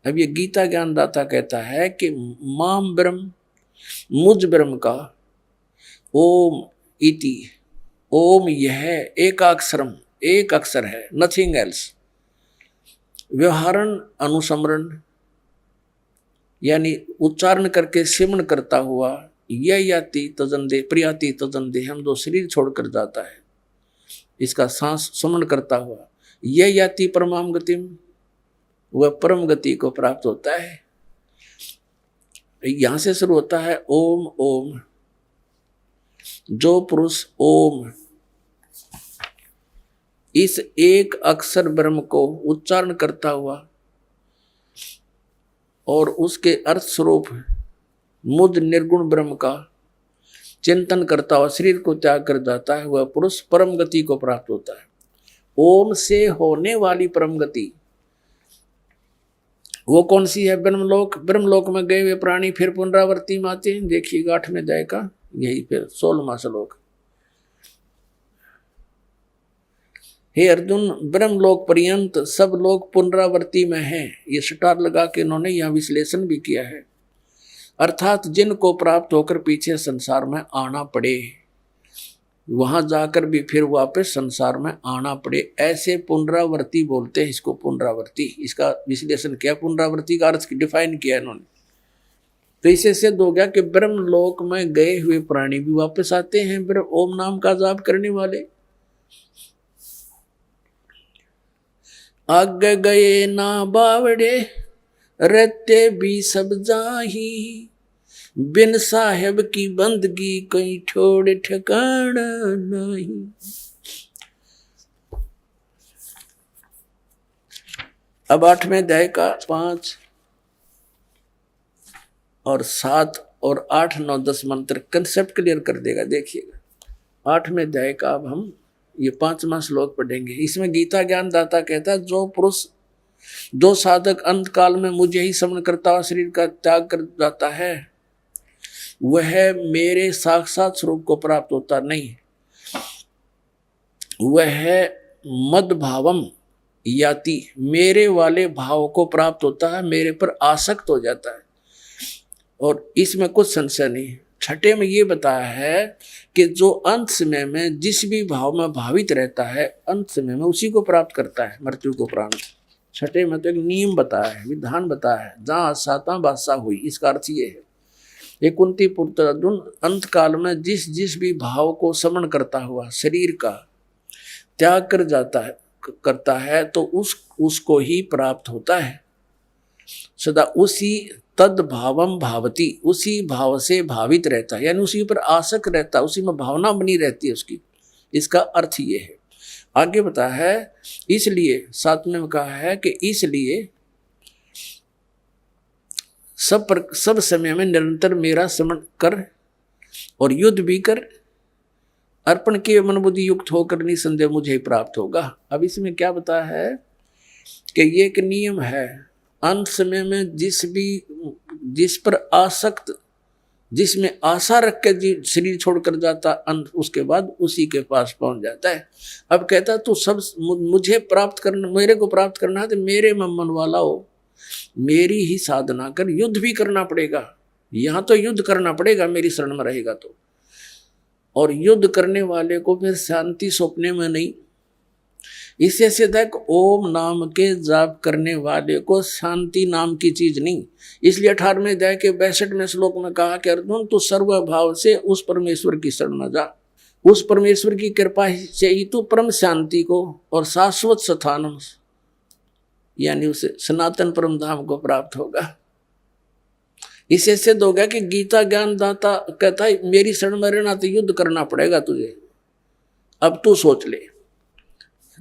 अब ये गीता ज्ञानदाता कहता है कि माम ब्रह्म, मुझ ब्रह्म का, ओम इति, ओम यह एकाक्षरम, एक अक्षर है, नथिंग एल्स, व्यवहारण अनुसमरण यानी उच्चारण करके सिमरण करता हुआ, यह याति तजंदे प्रियाति तजंदे हम जो शरीर छोड़कर जाता है, इसका सांस सुमन करता हुआ, यह याति परमाम गतिम, वह परम गति को प्राप्त होता है। यहां से शुरू होता है ओम ओम। जो पुरुष ओम इस एक अक्षर ब्रह्म को उच्चारण करता हुआ और उसके अर्थ स्वरूप मुझ निर्गुण ब्रह्म का चिंतन करता हुआ शरीर को त्याग कर जाता है, वह पुरुष परम गति को प्राप्त होता है। ओम से होने वाली परम गति वो कौन सी है? ब्रह्मलोक। ब्रह्मलोक में गए हुए प्राणी फिर पुनरावृत्ति में आते हैं। देखिएगा 8वें अध्याय का यही फिर 16वां श्लोक। हे अर्जुन, ब्रह्मलोक पर्यंत सब लोग पुनरावृत्ति में हैं। ये स्टार लगा के इन्होंने यह विश्लेषण भी किया है। अर्थात जिनको प्राप्त होकर पीछे संसार में आना पड़े, वहां जाकर भी फिर वापस संसार में आना पड़े, ऐसे पुनरावृत्ति बोलते हैं इसको। पुनरावृत्ति, इसका विश्लेषण किया, पुनरावृत्ति का अर्थ डिफाइन किया इन्होंने। तो इससे सिद्ध हो गया कि ब्रह्मलोक में गए हुए प्राणी भी वापस आते हैं फिर ओम नाम का जाप करने वाले। आगे गए ना बावड़े रहते भी सब जाही, बिन साहेब की बंदगी कहीं छोड़ ठिकाना नहीं। अब 8वें अध्याय का 5 और 7 और 8, 9, 10 मंत्र कंसेप्ट क्लियर कर देगा। देखिएगा 8वें अध्याय का अब हम ये 5वां श्लोक पढ़ेंगे। इसमें गीता ज्ञानदाता कहता है, जो पुरुष, जो साधक अंत काल में मुझे ही स्मरण करता हुआ शरीर का त्याग कर जाता है, वह मेरे साक्षात स्वरूप को प्राप्त होता नहीं, वह मद भावम याति, मेरे वाले भाव को प्राप्त होता है, मेरे पर आसक्त हो जाता है। और इसमें कुछ संशय नहीं। 6 में ये बताया है कि जो अंत समय में जिस भी भाव में भावित रहता है, अंत समय में उसी को प्राप्त करता है मृत्यु को प्राप्त। 6 में तो एक नियम बताया है, विधान बताया है, जहाँ साता बादशाह हुई। इसका अर्थ ये है, ये कुंती पुत्र अर्जुन अंत काल में जिस जिस भी भाव को समन करता हुआ शरीर का त्याग कर जाता है, करता है, तो उसको ही प्राप्त होता है। सदा उसी तद भावम भावती, उसी भाव से भावित रहता है, यानी उसी पर आसक्त रहता है, उसी में भावना बनी रहती है उसकी। इसका अर्थ ये है। आगे बताया है, इसलिए 7वें में कहा है कि इसलिए सब समय में निरंतर मेरा स्मरण कर और युद्ध भी कर, अर्पण के मन बुद्धि युक्त होकर निसंदेह मुझे ही प्राप्त होगा। अब इसमें क्या बताया है कि ये एक नियम है, अंत समय में जिस पर आसक्त, जिसमें आशा रख के शरीर छोड़कर जाता, अंत उसके बाद उसी के पास पहुंच जाता है। अब कहता तू सब मुझे प्राप्त करना, मेरे को प्राप्त करना है तो मेरे में मन वाला हो, मेरी ही साधना कर, युद्ध भी करना पड़ेगा। यहां तो युद्ध करना पड़ेगा मेरी शरण में रहेगा तो। और युद्ध करने वाले को फिर शांति सौंपने में नहीं। इससे सिद्ध है कि ओम नाम के जाप करने वाले को शांति नाम की चीज नहीं। इसलिए 18वें अध्याय के 62वें श्लोक में कहा कि अर्जुन तू सर्वभाव से उस परमेश्वर की शरण में जा, उस परमेश्वर की कृपा से ही तू परम शांति को और शाश्वत स्थान यानी उसे सनातन परम धाम को प्राप्त होगा। इससे सिद्ध हो गया कि गीता ज्ञानदाता कहता है मेरी शरण में रहना तो युद्ध करना पड़ेगा तुझे। अब तू सोच ले,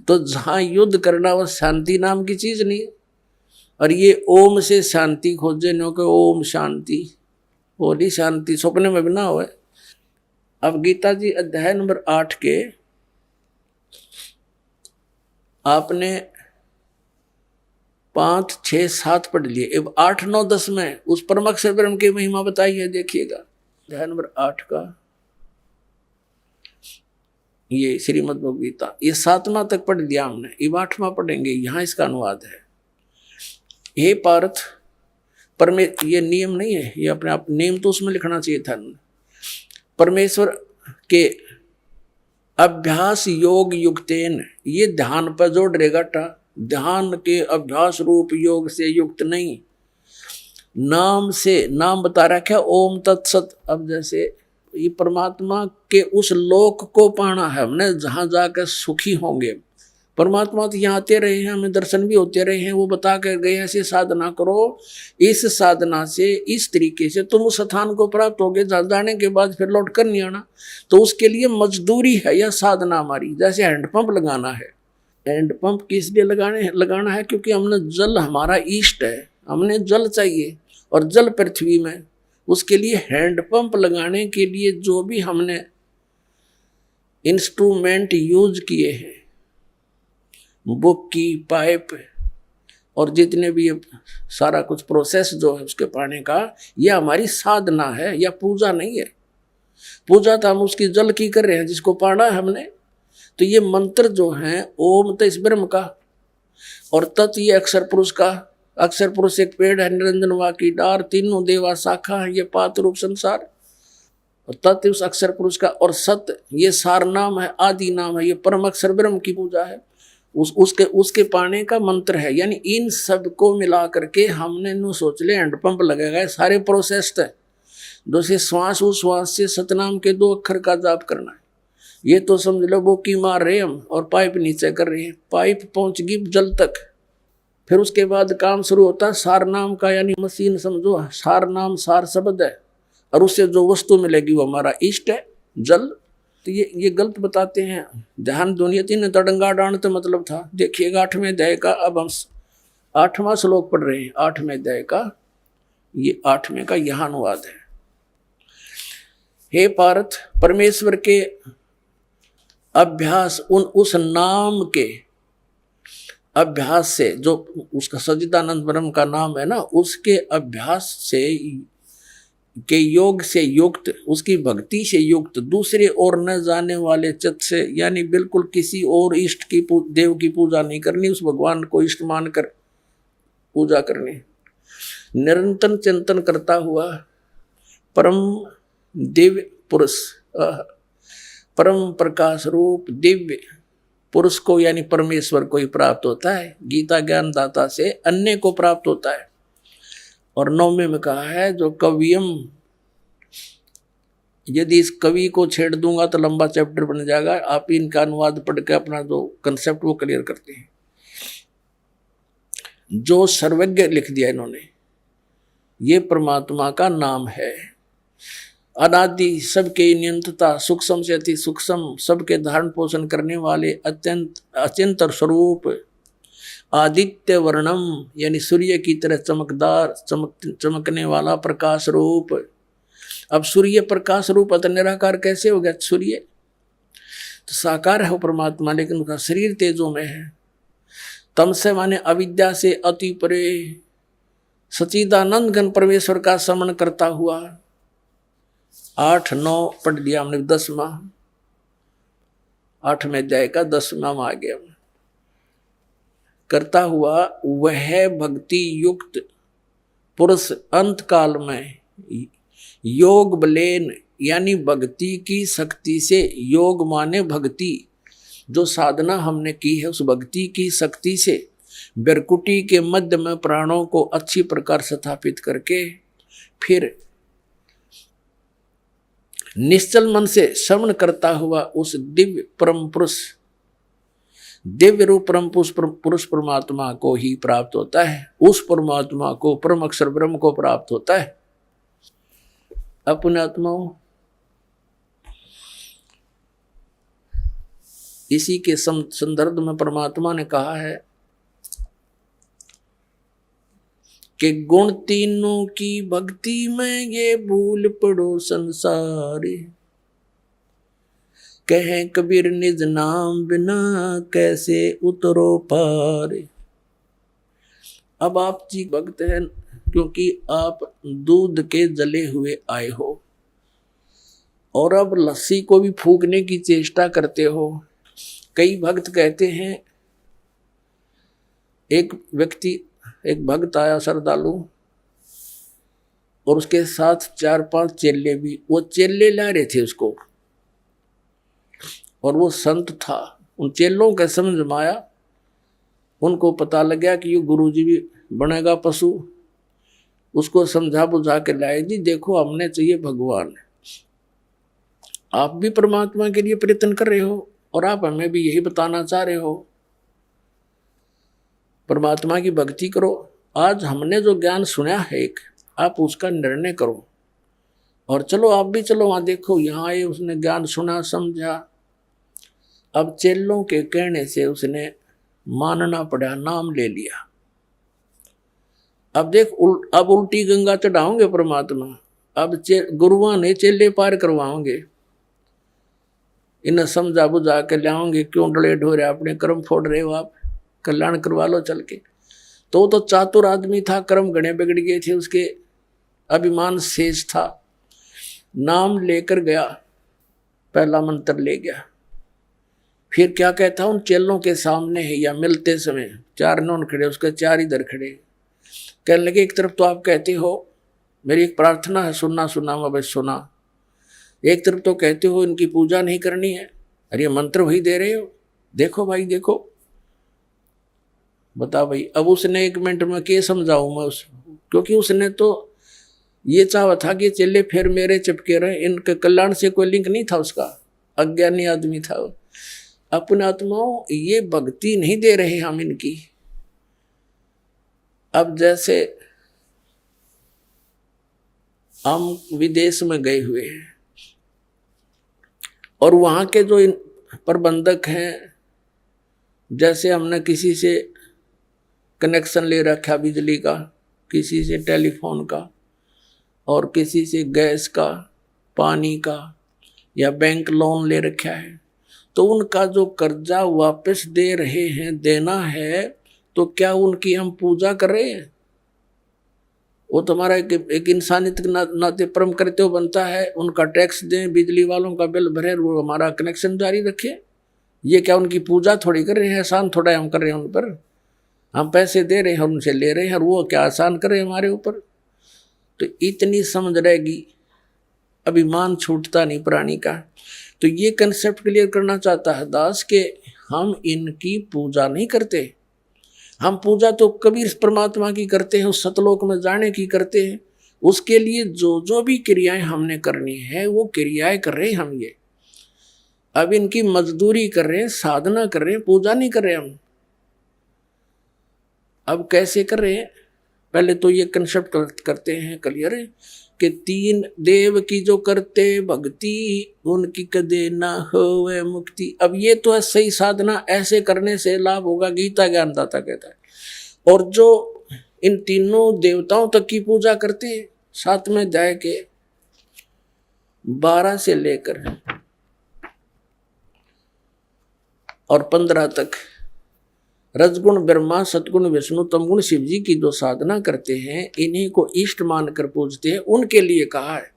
तो जहां युद्ध करना वो शांति नाम की चीज नहीं है। और ये ओम से शांति खोजे नो के ओम शांति, बोली शांति सपने में भी ना हो। अब गीता जी अध्याय नंबर 8 के आपने 5, 6, 7 पढ़ लिए, अब 8, 9, 10 में उस परम अक्षर ब्रह्म की महिमा बताई है। देखिएगा अध्याय नंबर 8 का ये श्रीमद् भगवद गीता, ये 7वां तक पढ़ लिया हमने, अब 8वां पढ़ेंगे। यहाँ इसका अनुवाद है। हे पार्थ, ये नियम नहीं है, ये अपने आप नियम तो उसमें लिखना चाहिए था। परमेश्वर के अभ्यास योग युक्तेन, ये ध्यान पर जोड़ रहेगा टा, ध्यान के अभ्यास रूप योग से युक्त नहीं, नाम से, नाम बता रखा ओम तत्सत। अब जैसे ये परमात्मा के उस लोक को पाना है हमने जहां जाकर सुखी होंगे। परमात्मा तो यहाँ आते रहे हैं, हमें दर्शन भी होते रहे हैं, वो बता कर गए ऐसे साधना करो, इस साधना से इस तरीके से तुम उस स्थान को प्राप्त होगे जहाँ जाने के बाद फिर लौट कर नहीं आना। तो उसके लिए मजदूरी है या साधना हमारी। जैसे हैंडपंप लगाना है, हैंडपंप किस लिए लगाना है? क्योंकि हमने जल, हमारा इष्ट है, हमने जल चाहिए और जल पृथ्वी में, उसके लिए हैंडपंप लगाने के लिए जो भी हमने इंस्ट्रूमेंट यूज किए हैं, बुक की, पाइप और जितने भी सारा कुछ प्रोसेस जो है उसके पाने का, यह हमारी साधना है या पूजा नहीं है। पूजा तो हम उसकी जल की कर रहे हैं जिसको पाना है हमने। तो ये मंत्र जो है, ओम तो इस ब्रह्म का और तत् ये अक्षर पुरुष का। अक्षर पुरुष एक पेड़ है, निरंजन वा की डार, तीनों देवा शाखा है, ये पात रूप संसार। और तत् उस अक्षर पुरुष का, और सत ये सार नाम है, आदि नाम है, ये परम अक्षर ब्रह्म की पूजा है। उसके पाने का मंत्र है। यानी इन सब को मिला करके हमने नु सोच ले हैंडपंप लगेगा, सारे प्रोसेस है। जैसे श्वास उस श्वास से सतनाम के 2 अक्षर का जाप करना है, ये तो समझ लो वो की मार रहे हम और पाइप नीचे कर रहे हैं, पाइप पहुंच गई जल तक। फिर उसके बाद काम शुरू होता है सार नाम का, यानी मशीन समझो, सार नाम सार शब्द है और उससे जो वस्तु मिलेगी वो हमारा इष्ट है, जल। तो ये गलत बताते हैं। ध्यान दुनिया तीन तड़ंगा डांड तो मतलब था। देखिएगा 8वें अध्याय का, अब हम 8वां श्लोक पढ़ रहे हैं 8वें अध्याय का, ये 8वें का यहाँ अनुवाद है। हे पार्थ, परमेश्वर के अभ्यास, उस नाम के अभ्यास से, जो उसका सच्चिदानंद ब्रह्म का नाम है ना, उसके अभ्यास से के योग से युक्त, उसकी भक्ति से युक्त, दूसरे और न जाने वाले चित्त से, यानी बिल्कुल किसी और इष्ट की देव की पूजा नहीं करनी, उस भगवान को इष्ट मान कर पूजा करनी। निरंतर चिंतन करता हुआ परम दिव्य पुरुष, परम प्रकाश रूप दिव्य पुरुष को, यानी परमेश्वर को ही प्राप्त होता है। गीता ज्ञान दाता से अन्य को प्राप्त होता है। और 9वें में कहा है जो कवियम, यदि इस कवि को छेड़ दूंगा तो लंबा चैप्टर बन जाएगा, आप इनका अनुवाद पढ़ के अपना जो कंसेप्ट वो क्लियर करते हैं। जो सर्वज्ञ लिख दिया इन्होंने, ये परमात्मा का नाम है। अनादि, सबके नियंत्रता, सूक्ष्म से अति सूक्ष्म, सबके धारण पोषण करने वाले, अत्यंत अचिंत स्वरूप, आदित्य वर्णम, यानी सूर्य की तरह चमकदार, चमकने वाला प्रकाश रूप। अब सूर्य प्रकाश रूप अतः निराकार कैसे हो गया? सूर्य तो साकार है वो परमात्मा, लेकिन उसका शरीर तेजों में है। तम से माने अविद्या से अति परे, सच्चिदानंद घन परमेश्वर का समन करता हुआ। 8, 9 पढ़ लिया हमने। 10वां 8वें अध्याय का 10वां में आ गया। करता हुआ वह भक्ति युक्त पुरुष अंत काल में योग बलेन, यानी भक्ति की शक्ति से, योग माने भक्ति, जो साधना हमने की है उस भक्ति की शक्ति से बिरकुटी के मध्य में प्राणों को अच्छी प्रकार स्थापित करके, फिर निश्चल मन से श्रवण करता हुआ उस दिव्य परम पुरुष, दिव्य रूप परम पुरुष परमात्मा को ही प्राप्त होता है। उस परमात्मा को, परम अक्षर ब्रह्म को प्राप्त होता है। अपने आत्माओं, इसी के संदर्भ में परमात्मा ने कहा है कि गुण तीनों की भक्ति में ये भूल पड़ो संसार, कहें कबीर निज नाम बिना कैसे उतरो पार। अब आप जी भक्त हैं क्योंकि आप दूध के जले हुए आए हो और अब लस्सी को भी फूकने की चेष्टा करते हो। कई भक्त कहते हैं, एक भक्त आया श्रद्धालु और उसके साथ 4-5 चेले भी, वो चेले ला रहे थे उसको और वो संत था। उन चेलों के समझ में आया, उनको पता लग गया कि ये गुरुजी भी बनेगा पशु। उसको समझा बुझा के लाए, जी देखो हमने चाहिए भगवान, आप भी परमात्मा के लिए प्रयत्न कर रहे हो और आप हमें भी यही बताना चाह रहे हो, परमात्मा की भक्ति करो। आज हमने जो ज्ञान सुना है एक, आप उसका निर्णय करो और चलो आप भी चलो वहां देखो। यहाँ आए, उसने ज्ञान सुना समझा। अब चेलों के कहने से उसने मानना पड़ा, नाम ले लिया। अब देख अब उल्टी गंगा चढ़ाओगे परमात्मा। अब गुरुआ ने चेले पार करवाओगे, इन्हें समझा बुझा के लाओगे। क्यों डले ढोरे अपने कर्म फोड़ रहे हो, आप कल्याण करवा लो चल के। तो चातुर आदमी था, कर्म घने बिगड़ गए थे, उसके अभिमान शेष था। नाम लेकर गया, पहला मंत्र ले गया। फिर क्या कहता, उन चेलों के सामने है या मिलते समय 4 नौन खड़े, उसके 4 इधर खड़े। कहने लगे, एक तरफ तो आप कहते हो मेरी एक प्रार्थना है, सुनना सुना मैं बस सुना। एक तरफ तो कहते हो इनकी पूजा नहीं करनी है, अरे ये मंत्र वही दे रहे हो, देखो भाई देखो। बता भाई, अब उसने 1 मिनट में क्या समझाऊं मैं उसको, क्योंकि उसने तो ये चाहा था कि चेले फिर मेरे चिपके रहे, इनके कल्याण से कोई लिंक नहीं था उसका। अज्ञानी आदमी था। अपने आत्माओं, ये भक्ति नहीं दे रहे हम इनकी। अब जैसे हम विदेश में गए हुए हैं और वहां के जो प्रबंधक हैं, जैसे हमने किसी से कनेक्शन ले रखा बिजली का, किसी से टेलीफोन का और किसी से गैस का, पानी का या बैंक लोन ले रखा है, तो उनका जो कर्जा वापस दे रहे हैं, देना है, तो क्या उनकी हम पूजा कर रहे हैं? वो तुम्हारा एक इंसानियत के नाते परम करते हो बनता है। उनका टैक्स दें, बिजली वालों का बिल भरे, वो हमारा कनेक्शन जारी रखे। ये क्या उनकी पूजा थोड़ी कर रहे हैं? आसान थोड़ा हम कर रहे हैं उन पर। हम पैसे दे रहे हैं और उनसे ले रहे हैं, और वो क्या आसान कर रहे हैं हमारे ऊपर? तो इतनी समझ रहेगी, अभिमान छूटता नहीं प्राणी का। तो ये कंसेप्ट क्लियर करना चाहता है दास के हम इनकी पूजा नहीं करते। हम पूजा तो कबीर परमात्मा की करते हैं, उस सतलोक में जाने की करते हैं। उसके लिए जो जो भी क्रियाएं हमने करनी है वो क्रियाएं कर रहे हैं हम। ये अब इनकी मजदूरी कर रहे हैं, साधना कर रहे हैं, पूजा नहीं कर रहे हम। अब कैसे कर रहे हैं? पहले तो ये कंसेप्ट करते हैं क्लियर कि 3 देव की जो करते भक्ति उनकी कदे ना होवे मुक्ति। अब ये तो है सही साधना, ऐसे करने से लाभ होगा, गीता ज्ञानदाता कहता है। और जो इन तीनों देवताओं तक की पूजा करते हैं, 7वें अध्याय के 12 से लेकर और 15 तक रजगुण ब्रह्मा, सतगुण विष्णु, तमगुण शिव जी की जो साधना करते हैं, इन्हीं को इष्ट मानकर पूजते हैं, उनके लिए कहा है।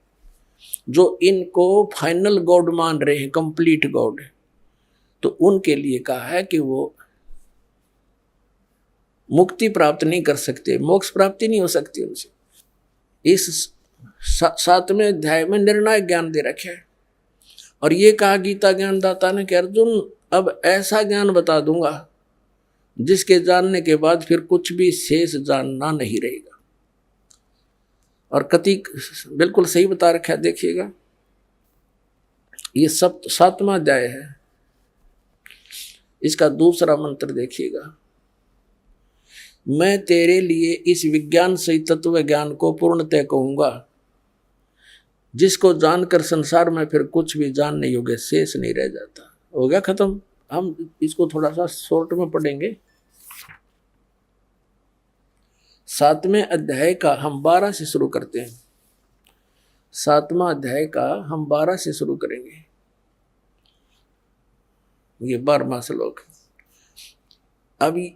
जो इनको फाइनल गॉड मान रहे हैं, कंप्लीट गॉड, तो उनके लिए कहा है कि वो मुक्ति प्राप्त नहीं कर सकते, मोक्ष प्राप्ति नहीं हो सकती उनसे। इस 7वें अध्याय में निर्णायक ज्ञान दे रखे है। और ये कहा गीता ज्ञानदाता ने कि अर्जुन अब ऐसा ज्ञान बता दूंगा जिसके जानने के बाद फिर कुछ भी शेष जानना नहीं रहेगा। और कति बिल्कुल सही बता रखा है, देखिएगा। ये 7वां अध्याय है, इसका दूसरा मंत्र देखिएगा। मैं तेरे लिए इस विज्ञान सहित तत्व ज्ञान को पूर्णतः कहूंगा, जिसको जानकर संसार में फिर कुछ भी जानने योग्य शेष नहीं रह जाता। हो गया खत्म। हम इसको थोड़ा सा शॉर्ट में पढ़ेंगे। 7वें अध्याय का हम 12 से शुरू करते हैं। 7वां अध्याय का हम 12 से शुरू करेंगे। ये 12वां श्लोक। अभी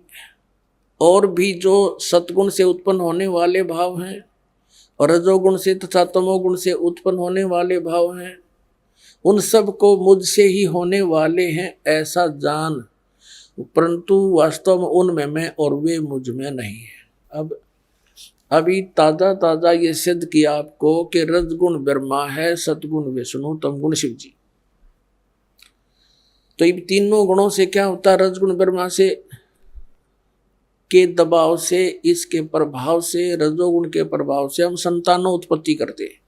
और भी जो सतगुण से उत्पन्न होने वाले भाव हैं और रजोगुण से तथा तमोगुण से उत्पन्न होने वाले भाव हैं, उन सब को मुझसे ही होने वाले हैं ऐसा जान, परंतु वास्तव में उनमें मैं और वे मुझ में नहीं है। अब अभी ताजा ताजा ये सिद्ध किया आपको कि रजगुण ब्रह्मा है, सतगुण विष्णु, तमगुण शिव जी। तो इन तीनों गुणों से क्या होता है? रजगुण ब्रह्मा से के दबाव से, इसके प्रभाव से, रजोगुण के प्रभाव से हम संतानों उत्पत्ति करते हैं।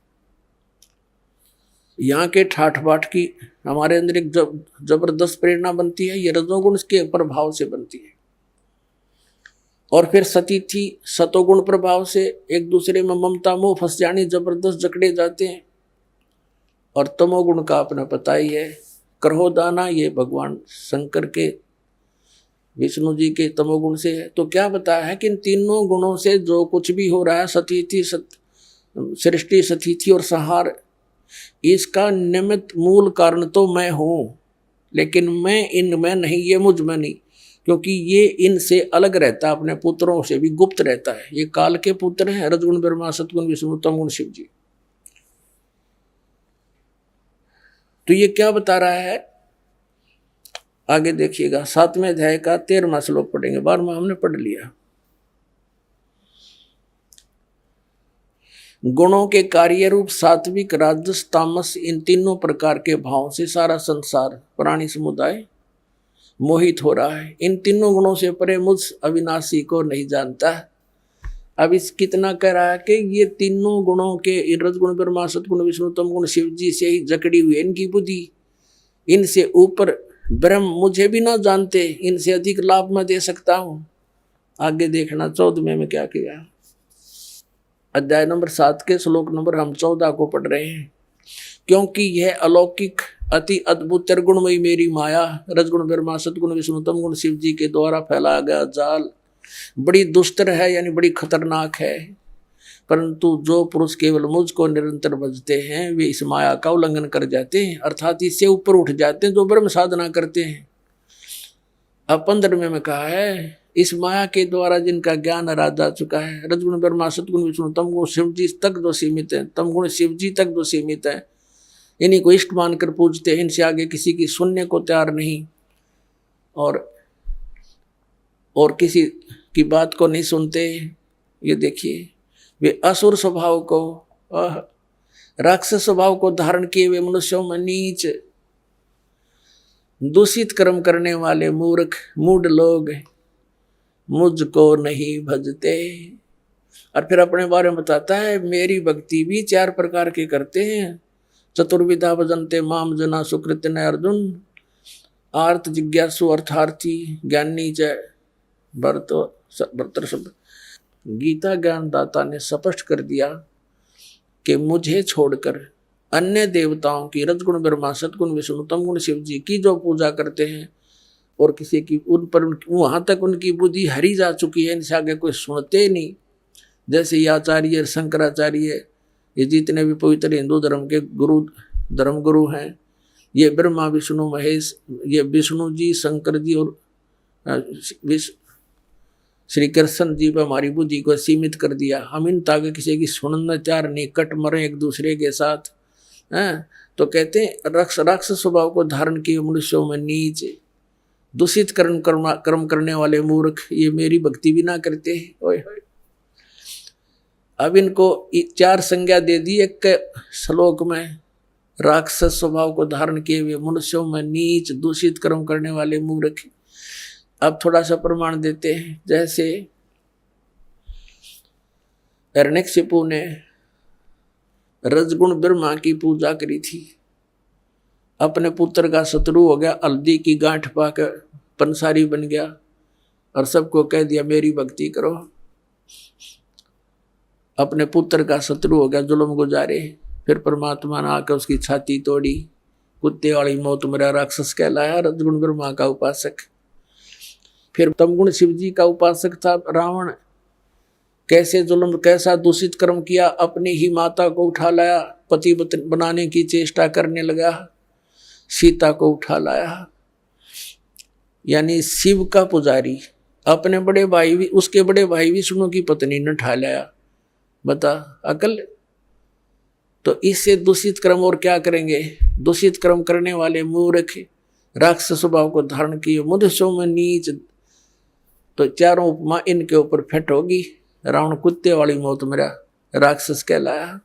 यहाँ के ठाठ बाट की हमारे अंदर एक जबरदस्त प्रेरणा बनती है, ये रजोगुण के प्रभाव से बनती है। और फिर सतीथि सतोगुण प्रभाव से एक दूसरे में ममता मोह फंस जानी, जबरदस्त जकड़े जाते हैं। और तमोगुण का अपना पता ही है, क्रोधाना, ये भगवान शंकर के विष्णु जी के तमोगुण से है। तो क्या बताया है कि इन तीनों गुणों से जो कुछ भी हो रहा है, सतीथि सृष्टि, सतीथि और संहार, इसका निमित्त मूल कारण तो मैं हूं, लेकिन मैं इनमें नहीं, ये मुझ में नहीं, क्योंकि ये इनसे अलग रहता है, अपने पुत्रों से भी गुप्त रहता है। ये काल के पुत्र हैं, रजगुण ब्रह्मा, सतगुण विष्णु, तमगुण शिव जी। तो ये क्या बता रहा है? आगे देखिएगा, 7वें अध्याय का 13वां श्लोक पढ़ेंगे। 12वां हमने पढ़ लिया। गुणों के कार्य रूप सात्विक, राजस, तामस, इन तीनों प्रकार के भावों से सारा संसार, प्राणी समुदाय मोहित हो रहा है। इन तीनों गुणों से परे मुझ अविनाशी को नहीं जानता। अब इस कितना कह रहा है कि ये तीनों गुणों के, रजगुण ब्रह्मा, सतगुण विष्णु, तमगुण शिव जी से ही जकड़ी हुई इनकी बुद्धि, इनसे ऊपर ब्रह्म मुझे भी ना जानते, इनसे अधिक लाभ मैं दे सकता हूं। आगे देखना 14वें में क्या किया। अध्याय नंबर 7 के श्लोक नंबर हम 14 को पढ़ रहे हैं। क्योंकि यह अलौकिक अति अद्भुत त्रिगुणमयी मेरी माया, रजगुण ब्रह्मा, सतगुण विष्णु, तमगुण शिव जी के द्वारा फैलाया गया जाल बड़ी दुस्तर है, यानी बड़ी खतरनाक है। परंतु जो पुरुष केवल मुझको निरंतर भजते हैं, वे इस माया का उल्लंघन कर जाते हैं, अर्थात इससे ऊपर उठ जाते हैं, जो ब्रह्म साधना करते हैं। अब 15वें में कहा है, इस माया के द्वारा जिनका ज्ञान हरा जा चुका है, रजगुण ब्रह्मा, सतगुण विष्णु, तमगुण शिव जी तक जो सीमित है, तमगुण शिव जी तक जो सीमित है, इन्हीं को इष्ट मानकर पूजते हैं, इनसे आगे किसी की सुनने को तैयार नहीं, और किसी की बात को नहीं सुनते। ये देखिए, वे असुर स्वभाव को, राक्षस स्वभाव को धारण किए हुए मनुष्यों में नीच, दूषित कर्म करने वाले मूर्ख मूढ़ लोग मुझको नहीं भजते। और फिर अपने बारे में बताता है, मेरी भक्ति भी 4 प्रकार के करते हैं। चतुर्विधा भजन्ते माम जना सुकृत न अर्जुन, आर्त जिज्ञासु अर्थार्थी ज्ञानी च भर्तृ। गीता ज्ञानदाता ने स्पष्ट कर दिया कि मुझे छोड़कर अन्य देवताओं की, रजगुण ब्रह्मा, सतगुण विष्णु, तमगुण शिव जी की जो पूजा करते हैं, और किसी की उन पर वहां तक उनकी बुद्धि हरी जा चुकी है, इनसे आगे कोई सुनते नहीं। जैसे ये आचार्य, शंकराचार्य, ये जितने भी पवित्र हिंदू धर्म के धर्म गुरु हैं, ये ब्रह्मा विष्णु महेश, ये विष्णु जी, शंकर जी और श्री कृष्ण जी पर हमारी बुद्धि को सीमित कर दिया। हम इन ताकि किसी की सुनना चार नहीं, कट मरे एक दूसरे के साथ हैं। तो कहते हैं राक्षस स्वभाव को धारण किए मनुष्यों में नीच, दूषित कर्म करने वाले मूर्ख, ये मेरी भक्ति भी ना करते हैं। ओए अब इनको 4 संज्ञा दे दी एक श्लोक में। राक्षस स्वभाव को धारण किए हुए मनुष्यों में नीच, दूषित कर्म करने वाले मूर्ख। अब थोड़ा सा प्रमाण देते हैं। जैसे हिरण्यकशिपु ने रजगुण ब्रह्मा की पूजा करी थी, अपने पुत्र का शत्रु हो गया, हल्दी की गांठ पाकर पंसारी बन गया और सबको कह दिया मेरी भक्ति करो। अपने पुत्र का शत्रु हो गया, जुल्म गुजारे। फिर परमात्मा ने आकर उसकी छाती तोड़ी, कुत्ते वाली मौत मरा, राक्षस कहलाया रजगुण ब्रह्मा का उपासक। फिर तमगुण शिव जी का उपासक था रावण, कैसे जुल्म, कैसा दूषित कर्म किया, अपनी ही माता को उठा लाया, पति बनाने की चेष्टा करने लगा, सीता को उठा लाया। यानी शिव का पुजारी अपने बड़े भाई भी, उसके बड़े भाई विष्णु की पत्नी ने ठा लिया। बता अकल। तो इससे दूषित कर्म और क्या करेंगे? दूषित कर्म करने वाले मूर्ख राक्षस स्वभाव को धारण किए, मनुष्यों में नीच। तो चारों उपमा इनके ऊपर फिट होगी। रावण कुत्ते वाली मौत मरा, राक्षस कहलाया।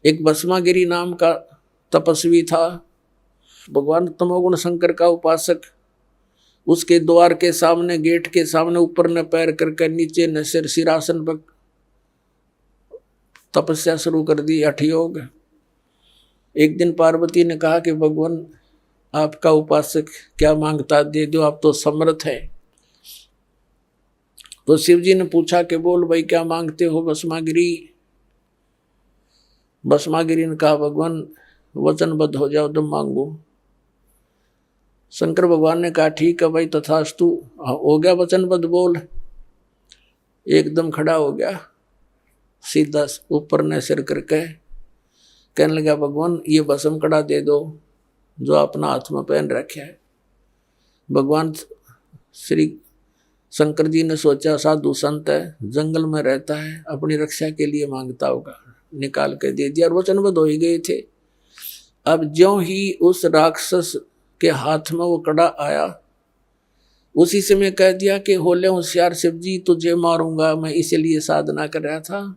एक भस्मागिरी नाम का तपस्वी था, भगवान तमोगुण शंकर का उपासक। उसके द्वार के सामने, गेट के सामने ऊपर न पैर करके नीचे न सिर, सिरासन पर तपस्या शुरू कर दी, हठयोग। एक दिन पार्वती ने कहा कि भगवान आपका उपासक क्या मांगता दे दो, आप तो समर्थ है। तो शिव जी ने पूछा कि बोल भाई क्या मांगते हो भस्मागिरी। भस्मागिरी ने कहा भगवान वचनबद्ध हो जाओ तो मांगो। शंकर भगवान ने कहा ठीक है भाई तथास्तु, हो गया वचनबद्ध, बोल। एकदम खड़ा हो गया, सीधा ऊपर ने सिर करके कहने लगा भगवान ये भस्म कड़ा दे दो जो अपना हाथ में पहन रखे है। भगवान श्री शंकर जी ने सोचा साधु संत है, जंगल में रहता है, अपनी रक्षा के लिए मांगता होगा, निकाल के दे दिया और वचनबद्ध हो ही गए थे। अब ज्यों ही उस राक्षस के हाथ में वो कड़ा आया, उसी से मैं कह दिया कि होले होशियार शिव जी, तुझे मारूंगा, मैं इसीलिए साधना कर रहा था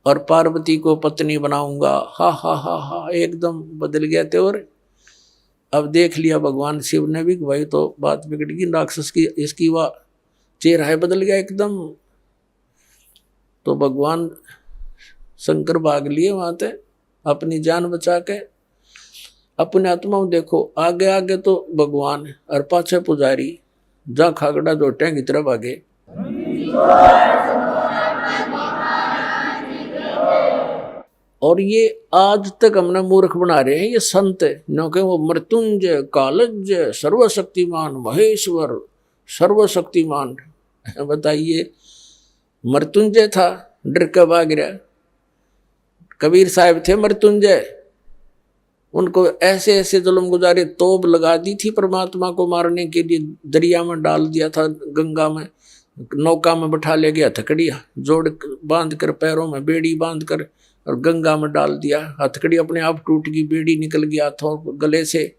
और पार्वती को पत्नी बनाऊंगा। हा हा हा हा, एकदम बदल गया थे। और अब देख लिया भगवान शिव ने भी, भाई तो बात बिगड़ गई, राक्षस की इसकी वह चेहरा बदल गया एकदम। तो भगवान शंकर भाग लिए वहां से अपनी जान बचा के। अपने आत्मा में देखो, आगे आगे तो भगवान और पाछे पुजारी, जा खागड़ा जोटे की तरफ आगे। और ये आज तक हमने मूर्ख बना रहे हैं ये संत, क्योंकि वो मृत्युंजय, कालज्य, सर्वशक्तिमान, महेश्वर, सर्वशक्तिमान। बताइए, मृत्युंजय था, डर के भाग गया। कबीर साहब थे मृत्युंजय, उनको ऐसे ऐसे जुल्म गुजारे, तोप लगा दी थी परमात्मा को मारने के लिए, दरिया में डाल दिया था, गंगा में, नौका में बैठा ले गया, हथकड़िया जोड़ बांध कर, पैरों में बेड़ी बांध कर और गंगा में डाल दिया। हथकड़ी अपने आप टूट गई, बेड़ी निकल गया हाथों गले से,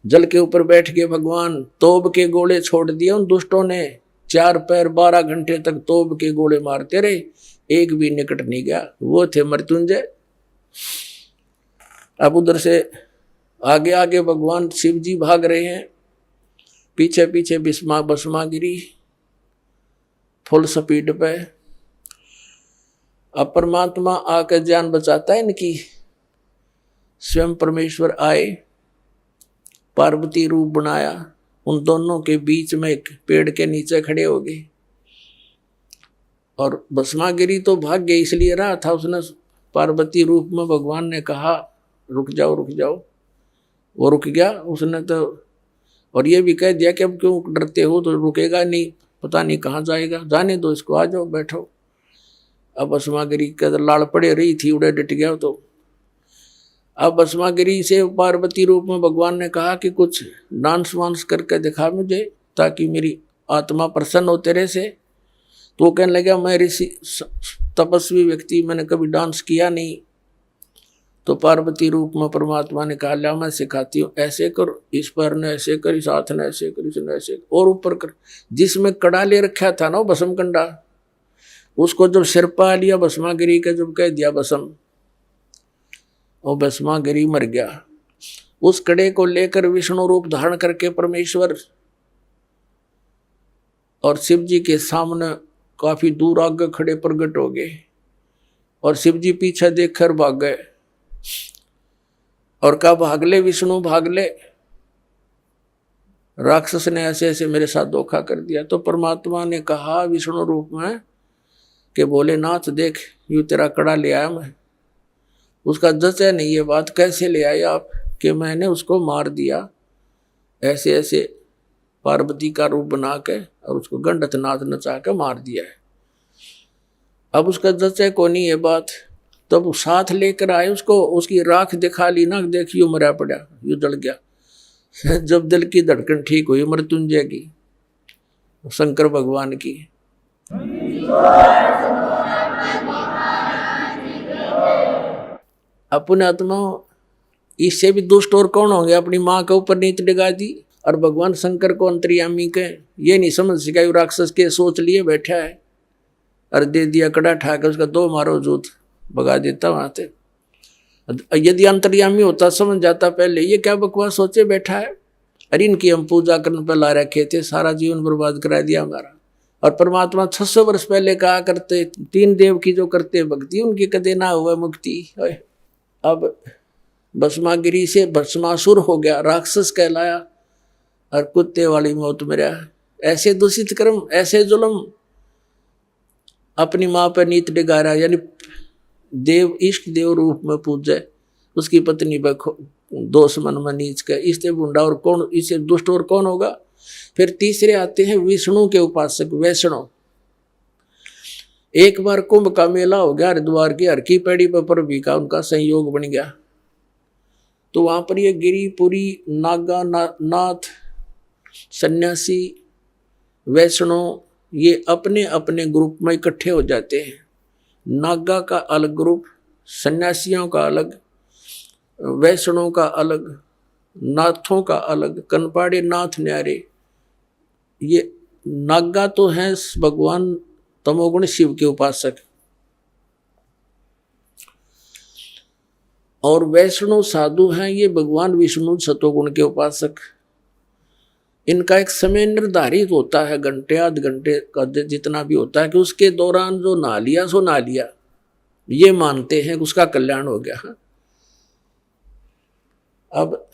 जल के ऊपर बैठ गए भगवान। तोप के गोले छोड़ दिए उन दुष्टों ने, 4 पैर 12 घंटे तक तोप के गोले मारते रहे, एक भी निकट नहीं गया। वो थे मृत्युंजय। अब उधर से आगे आगे भगवान शिव जी भाग रहे हैं, पीछे पीछे भस्मागिरी फुल स्पीड पे। अब परमात्मा आकर जान बचाता है इनकी। स्वयं परमेश्वर आए, पार्वती रूप बनाया, उन दोनों के बीच में एक पेड़ के नीचे खड़े हो गए। और भस्मागिरी तो भाग गई, इसलिए रहा था, उसने पार्वती रूप में भगवान ने कहा रुक जाओ रुक जाओ, वो रुक गया उसने तो। और ये भी कह दिया कि अब क्यों डरते हो, तो रुकेगा नहीं, पता नहीं कहाँ जाएगा, जाने दो इसको, आ जाओ बैठो। अब भस्मागिरी का लाड़ पड़े रही थी, उड़े डट गया। तो अब भस्मागिरी से पार्वती रूप में भगवान ने कहा कि कुछ डांस वांस करके दिखा मुझे, ताकि मेरी आत्मा प्रसन्न हो तेरे से। तो कहने लगा मैं ऋषि तपस्वी व्यक्ति, मैंने कभी डांस किया नहीं। तो पार्वती रूप में परमात्मा ने कहा ला मैं सिखाती हूँ, ऐसे कर, इस पैर ने ऐसे कर, इस हाथ ने ऐसे कर, इसने ऐसे कर, और ऊपर कर। जिसमें कड़ा ले रखा था ना भस्म कंडा, उसको जब सिर पा लिया भस्मागिरी का, जब कह दिया भस्म, और भस्मागिरी मर गया। उस कड़े को लेकर विष्णु रूप धारण करके परमेश्वर और शिव जी के सामने काफी दूर आगे खड़े प्रकट हो गए। और शिव जी पीछे देखकर भाग गए और कहा भाग ले विष्णु भाग ले, राक्षस ने ऐसे ऐसे मेरे साथ धोखा कर दिया। तो परमात्मा ने कहा विष्णु रूप में कि भोलेनाथ देख, यूं तेरा कड़ा ले आया मैं। उसका जच है नहीं ये बात, कैसे ले आए आप, कि मैंने उसको मार दिया, ऐसे ऐसे पार्वती का रूप बना के और उसको गंडत नाथ नचा के मार दिया है। अब उसका जचे को नहीं ये बात। तब तो साथ लेकर आए उसको, उसकी राख दिखा ली ना, देखियो मरा पड़ा, यू जल गया। जब दिल की धड़कन ठीक हुई मृत्युंजय की, शंकर भगवान की, अपने आत्मा इससे भी दुष्ट और कौन होंगे। अपनी माँ के ऊपर नीत डिगा दी और भगवान शंकर को अंतर्यामी के ये नहीं समझ सका, राक्षस के सोच लिए बैठा है और दे दिया कड़ा ठाकर उसका दो मारो जूत भगा देता वहां से। यदि अंतर्यामी होता समझ जाता पहले ये क्या बकवास सोचे बैठा है, अरे इनकी हम पूजा करने पर ला रखे थे, सारा जीवन बर्बाद करा दिया हमारा। और परमात्मा 600 वर्ष पहले कहा करते 3 देव की जो करते भक्ति उनकी कदे ना हुआ मुक्ति। अब भस्मागिरी से भस्मासुर हो गया, राक्षस कहलाया और कुत्ते वाली मौत मरा। ऐसे दूषित कर्म, ऐसे जुल्म अपनी माँ पर नीत डिगा रहा, यानी देव इष्ट देव रूप में पूजे, उसकी पत्नी पर दोष मन में नीच का, इससे बुंडा और कौन, इससे दुष्ट और कौन होगा। फिर तीसरे आते हैं विष्णु के उपासक वैष्णव। एक बार कुंभ का मेला हो गया हरिद्वार की, हर की पैड़ी पर भी का उनका संयोग बन गया, तो वहां पर ये गिरिपुरी नागा नाथ सन्यासी वैष्णव ये अपने अपने ग्रुप में इकट्ठे हो जाते हैं। नागा का अलग ग्रुप, सन्यासियों का अलग, वैष्णव का अलग, नाथों का अलग, कनपाड़े नाथ न्यारे। ये नागा तो हैं भगवान तमोगुण शिव के उपासक, और वैष्णव साधु हैं ये भगवान विष्णु सतोगुण के उपासक। इनका एक समय निर्धारित होता है, घंटे आध घंटे का जितना भी होता है, कि उसके दौरान जो नहा लिया सो नहा लिया, ये मानते हैं कि उसका कल्याण हो गया। अब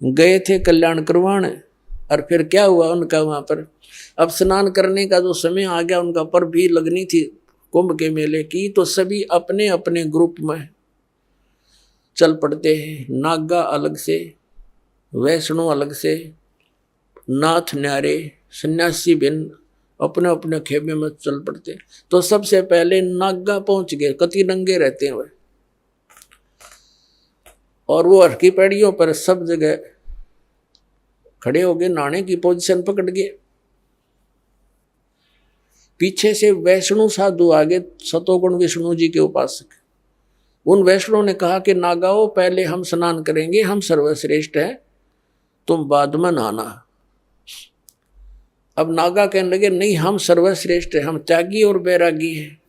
गए थे कल्याण करवाने और फिर क्या हुआ उनका वहां पर, अब स्नान करने का जो समय आ गया उनका, पर भी लगनी थी कुंभ के मेले की, तो सभी अपने अपने ग्रुप में चल पड़ते हैं। नागा अलग से, वैष्णव अलग से, नाथ न्यारे सन्यासी भिन्न अपने अपने खेमे में चल पड़ते। तो सबसे पहले नागा पहुंच गए, कति नंगे रहते हैं वह, और वो हरकी पैड़ियों पर सब जगह खड़े हो गए, नहाने की पोजीशन पकड़ गए। पीछे से वैष्णु साधु आगे, सतोगुण विष्णु जी के उपासक। उन वैष्णव ने कहा कि नागाओ पहले हम स्नान करेंगे, हम सर्वश्रेष्ठ हैं, तुम बाद में नहाना। अब नागा कहने लगे नहीं, हम सर्वश्रेष्ठ हैं, हम त्यागी और बैरागी हैं,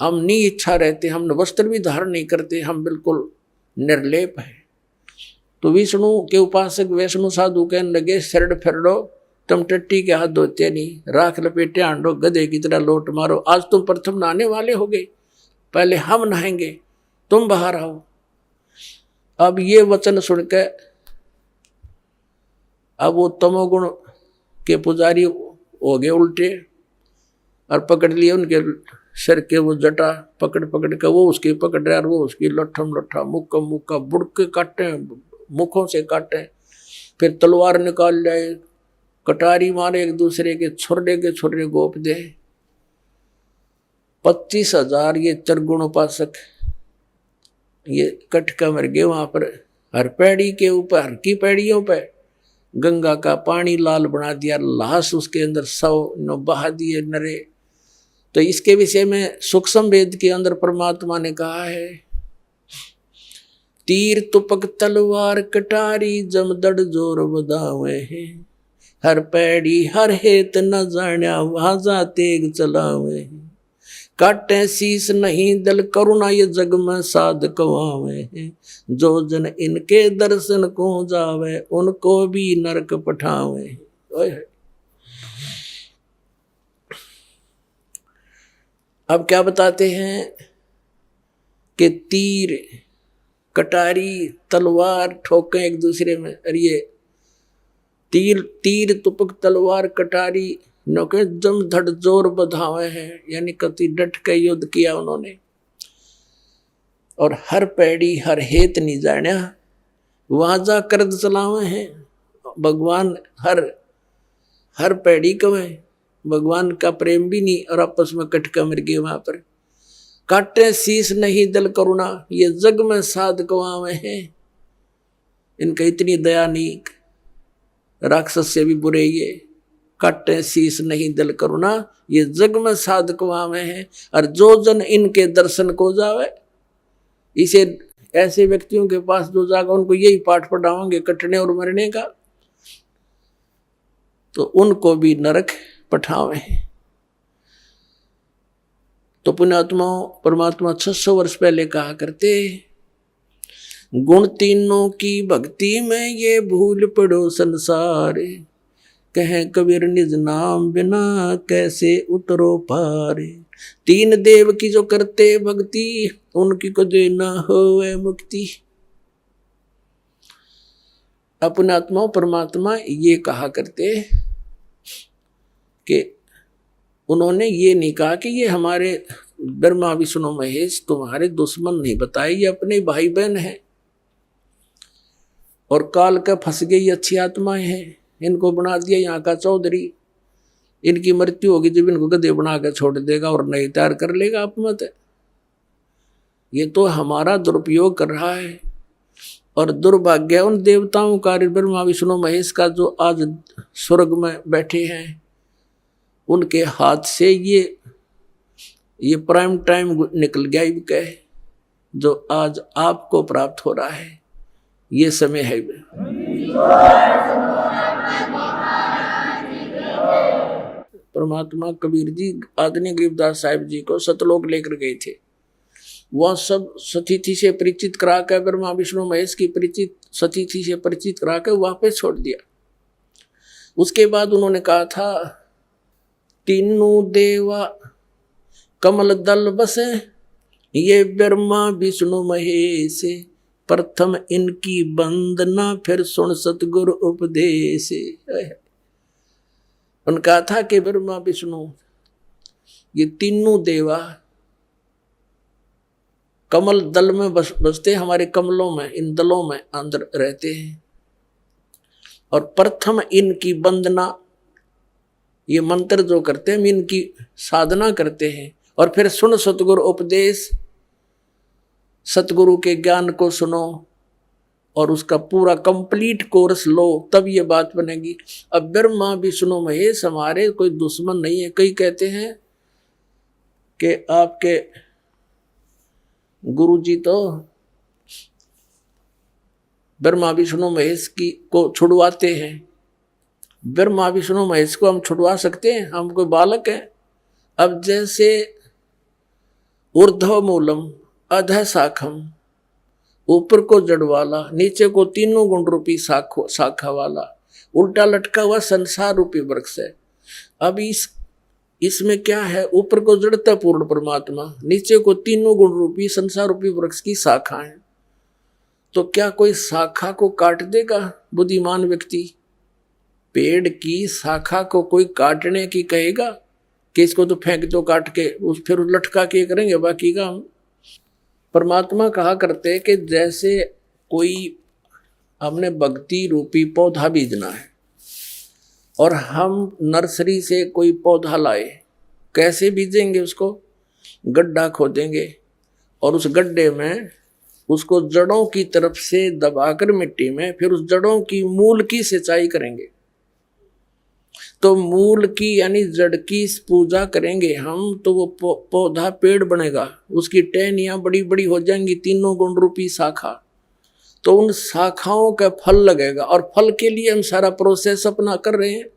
हम नहीं इच्छा रहते, हम वस्त्र भी धारण नहीं करते, हम बिल्कुल निर्लेप है। तो विष्णु के उपासक वैष्णु साधु कहने लगे शरड फेरडो, तुम टट्टी के हाथ धोते नहीं, राख लपेटे आंडो, गधे की तरह लोट मारो, आज तुम प्रथम नहाने वाले हो गए, पहले हम नहाएंगे, तुम बाहर आओ। अब ये वचन सुनकर अब वो तमोगुण के पुजारी हो गए उल्टे और पकड़ लिए उनके सिर के वो जटा पकड़ पकड़ के, वो उसकी पकड़ रहे और वो उसकी लट्ठम लट्ठा मुक्का मुक्का बुड़के काटे, मुखों से काटे, फिर तलवार निकाल जाए, कटारी मारे एक दूसरे के छुर्रे गोप दे। 25,000 ये चरगुण उपासक ये कटका मर गए वहां पर। हर पैड़ी के ऊपर, हर की पैड़ियों पे गंगा का पानी लाल बना दिया, लाश उसके अंदर 100 बहा दिए नरे। तो इसके विषय में सूक्ष्म वेद के अंदर परमात्मा ने कहा है, तीर तुपक तलवार कटारी जमदड़ जोर बदावे है, हर पैड़ी हर हेत न जान्या वाजा तेग चलावे है, काटे शीस नहीं दल करुणा ये जग में साध कवावे है, जो जन इनके दर्शन को जावे उनको भी नरक पठावे। अब क्या बताते हैं कि तीर कटारी तलवार ठोके एक दूसरे में, अरे ये तीर तुपक तलवार कटारी नौके जम धड़ जोर बधावे हैं, यानी कति डट के युद्ध किया उन्होंने। और हर पैड़ी हर हेत नहीं जान्या वाजा करद चलावे हैं, भगवान हर पैड़ी कवे, भगवान का प्रेम भी नहीं, और आपस में कटका मर गए वहां पर। काटे शीस नहीं दल करुणा ये जग में साध कवावे हैं, इनका इतनी दया नहीं, राक्षस से भी बुरे ये, काटे शीस नहीं दिल करुणा, ये जग में साधक वहां में है, और जो जन इनके दर्शन को जावे, इसे ऐसे व्यक्तियों के पास जो जागा उनको यही पाठ पढ़ाओगे कटने और मरने का, तो उनको भी नरक पठावे। तो पुण्यात्माओं, परमात्मा 600 वर्ष पहले कहा करते, गुण तीनों की भक्ति में ये भूल पड़ो संसार, कहे कबीर निज नाम बिना कैसे उतरो पार। तीन देव की जो करते भक्ति, उनकी कदे न होवे मुक्ति। अपने आत्मा परमात्मा ये कहा करते कि उन्होंने ये नहीं कहा कि ये हमारे ब्रह्मा विष्णु महेश तुम्हारे दुश्मन नहीं बताए, ये अपने भाई बहन हैं और काल का फंस गई अच्छी आत्माएं हैं, इनको बना दिया यहाँ का चौधरी, इनकी मृत्यु होगी जब इनको गधे बना कर छोड़ देगा और नई तैयार कर लेगा। आप मत है, ये तो हमारा दुरुपयोग कर रहा है। और दुर्भाग्य उन देवताओं का, ब्रह्मा विष्णु महेश का, जो आज स्वर्ग में बैठे हैं, उनके हाथ से ये प्राइम टाइम निकल गया इनका, जो आज आपको प्राप्त हो रहा है, ये समय है। परमात्मा कबीर जी आदरणीय गरीबदास साहिब जी को सतलोक लेकर गए थे, वह सब सतीथि से परिचित करा कर, ब्रह्मा विष्णु महेश की परिचित सतीथि से परिचित करा कर वापस छोड़ दिया। उसके बाद उन्होंने कहा था, तीनों देवा कमल दल बसे, ये ब्रह्मा विष्णु महेश, प्रथम इनकी वंदना फिर सुन सतगुरु उपदेश। उन्होंने कहा था कि ब्रह्मा विष्णु ये तीनों देवा कमल दल में बसते, हमारे कमलों में, इन दलों में अंदर रहते हैं, और प्रथम इनकी वंदना, ये मंत्र जो करते हैं इनकी साधना करते हैं, और फिर सुन सतगुरु उपदेश, सतगुरु के ज्ञान को सुनो और उसका पूरा कंप्लीट कोर्स लो, तब ये बात बनेगी। अब ब्रह्मा विष्णु महेश हमारे कोई दुश्मन नहीं है। कई कहते हैं कि आपके गुरु जी तो ब्रह्मा विष्णु महेश की को छुड़वाते हैं। ब्रह्मा विष्णु महेश को हम छुड़वा सकते हैं? हम कोई बालक हैं? अब जैसे ऊर्ध्व मूलम अधः शाखम, ऊपर को जड़ वाला, नीचे को तीनों गुण रूपी शाखा वाला, उल्टा लटका हुआ संसार रूपी वृक्ष है। अब इसमें क्या है? ऊपर को जड़ता पूर्ण परमात्मा, नीचे को तीनों गुण रूपी संसार रूपी वृक्ष की शाखा है। तो क्या कोई शाखा को काट देगा बुद्धिमान व्यक्ति? पेड़ की शाखा को कोई काटने की कहेगा कि इसको तो फेंक दो काट के, फिर लटका के करेंगे बाकी का हम? परमात्मा कहा करते कि जैसे कोई हमने भक्ति रूपी पौधा बीजना है और हम नर्सरी से कोई पौधा लाए, कैसे बीजेंगे? उसको गड्ढा खोदेंगे और उस गड्ढे में उसको जड़ों की तरफ से दबाकर मिट्टी में, फिर उस जड़ों की मूल की सिंचाई करेंगे। तो मूल की यानी जड़ की पूजा करेंगे हम, तो वो पौधा पेड़ बनेगा, उसकी टहनियां बड़ी बड़ी हो जाएंगी, तीनों गुण रूपी शाखा, तो उन शाखाओं का फल लगेगा। और फल के लिए हम सारा प्रोसेस अपना कर रहे हैं,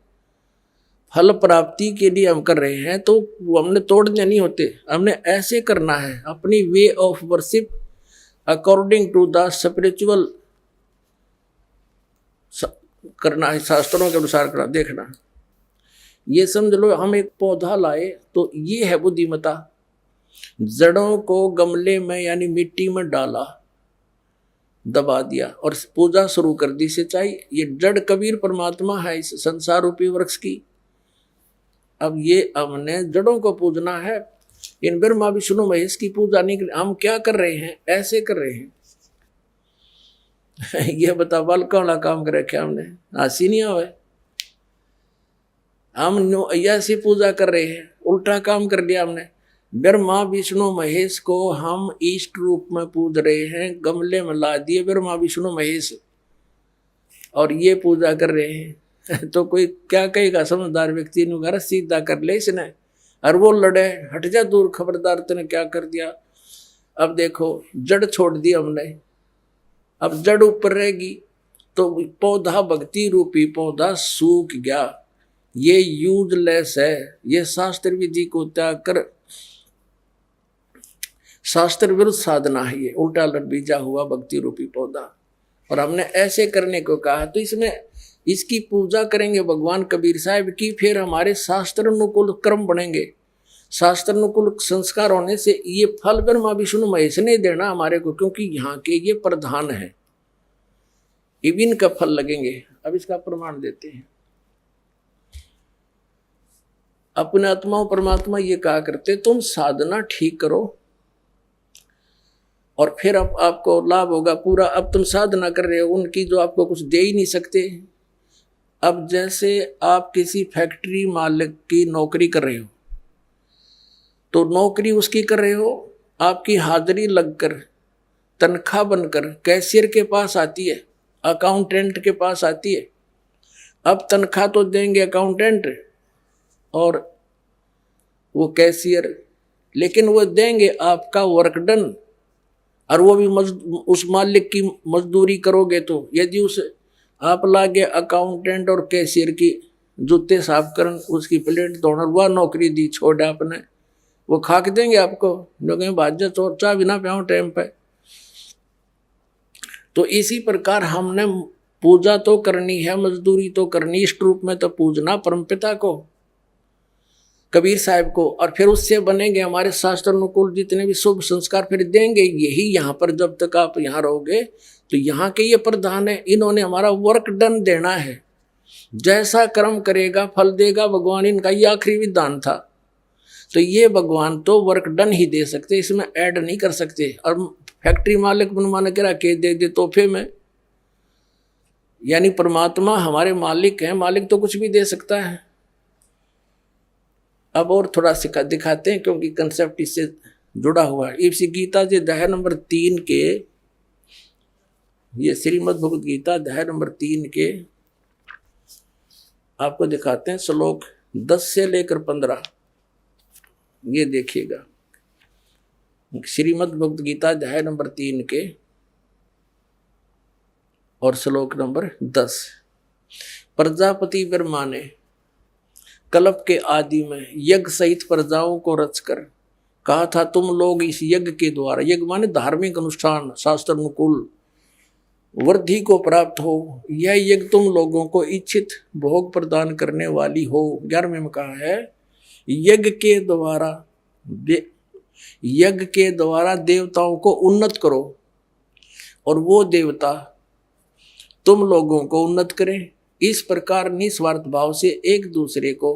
फल प्राप्ति के लिए हम कर रहे हैं, तो वो हमने तोड़ने नहीं होते, हमने ऐसे करना है, अपनी way of worship according to the spiritual करना है, शास्त्रों के अनुसार करना। देखना, ये समझ लो हम एक पौधा लाए तो ये है बुद्धिमता। जड़ों को गमले में यानी मिट्टी में डाला, दबा दिया और पूजा शुरू कर दी, सिंचाई। ये जड़ कबीर परमात्मा है इस संसार रूपी वृक्ष की। अब ये हमने जड़ों को पूजना है, इन ब्रह्मा विष्णु महेश की पूजा नहीं। हम क्या कर रहे हैं? ऐसे कर रहे हैं। ये बता, बालका वाला काम कर रखे हमने, हंसी नहीं आवे। हम ऐसी पूजा कर रहे हैं, उल्टा काम कर लिया हमने। ब्रह्मा विष्णु महेश को हम इष्ट रूप में पूज रहे हैं, गमले में ला दिए ब्रह्मा विष्णु महेश, और ये पूजा कर रहे हैं तो कोई क्या कहेगा? समझदार व्यक्ति ने घर सीधा कर ले इसने, और वो लड़े, हट जा दूर, खबरदार तूने क्या कर दिया। अब देखो जड़ छोड़ दी हमने, अब जड़ ऊपर रहेगी तो पौधा, भक्ति रूपी पौधा सूख गया, ये यूजलेस है। ये शास्त्र विधि को त्याग कर शास्त्र विरुद्ध साधना है, ये उल्टा लट बीजा हुआ भक्ति रूपी पौधा। और हमने ऐसे करने को कहा तो इसमें इसकी पूजा करेंगे भगवान कबीर साहब की, फिर हमारे शास्त्र अनुकूल कर्म बनेंगे। शास्त्र अनुकूल संस्कार होने से ये फल ब्रह्मा विष्णु महेश ने देना हमारे को, क्योंकि यहाँ के ये प्रधान है, इबिन का फल लगेंगे। अब इसका प्रमाण देते हैं। अपने आत्मा परमात्मा ये कहा करते, तुम साधना ठीक करो और फिर अब आपको लाभ होगा पूरा। अब तुम साधना कर रहे हो उनकी जो आपको कुछ दे ही नहीं सकते। अब जैसे आप किसी फैक्ट्री मालिक की नौकरी कर रहे हो, तो नौकरी उसकी कर रहे हो, आपकी हाजिरी लगकर तनख्वाह बनकर कैशियर के पास आती है, अकाउंटेंट के पास आती है। अब तनख्वाह तो देंगे अकाउंटेंट और वो कैशियर, लेकिन वो देंगे आपका वर्क डन, और वो भी उस मालिक की मजदूरी करोगे। तो यदि उस आप लागे अकाउंटेंट और कैशियर की जूते साफ करन, उसकी प्लेट धोना, वह नौकरी दी छोड़ आपने, वो खाक देंगे आपको, जो कहें भाज्य तो चाह बिना प्याऊं टाइम पे। तो इसी प्रकार हमने पूजा तो करनी है, मजदूरी तो करनी, इष्ट रूप में तो पूजना परमपिता को, कबीर साहब को, और फिर उससे बनेंगे हमारे शास्त्र अनुकूल जितने भी शुभ संस्कार फिर देंगे। यही यहाँ पर जब तक आप यहाँ रहोगे तो यहाँ के ये प्रधान है, इन्होंने हमारा वर्क डन देना है। जैसा कर्म करेगा फल देगा भगवान, इनका ये आखिरी विधान था। तो ये भगवान तो वर्क डन ही दे सकते, इसमें ऐड नहीं कर सकते। और फैक्ट्री मालिक बनवाने के रखे दे तोहफे में, यानी परमात्मा हमारे मालिक हैं, मालिक तो कुछ भी दे सकता है। अब और थोड़ा सिखा दिखाते हैं, क्योंकि कंसेप्ट इससे जुड़ा हुआ है। इसी गीता जी अध्याय नंबर 3 के, ये श्रीमद् भगवद गीता अध्याय नंबर 3 के आपको दिखाते हैं श्लोक 10 से लेकर 15। ये देखिएगा, श्रीमद् भगवद गीता अध्याय नंबर 3 के और श्लोक नंबर 10। प्रजापति ब्रह्मा ने कल्प के आदि में यज्ञ सहित प्रजाओं को रचकर कहा था, तुम लोग इस यज्ञ के द्वारा, यज्ञ माने धार्मिक अनुष्ठान, शास्त्र अनुकूल वृद्धि को प्राप्त हो। यह यज्ञ तुम लोगों को इच्छित भोग प्रदान करने वाली हो। 11वें में कहा है, यज्ञ के द्वारा देवताओं को उन्नत करो और वो देवता तुम लोगों को उन्नत करें। इस प्रकार निस्वार्थ भाव से एक दूसरे को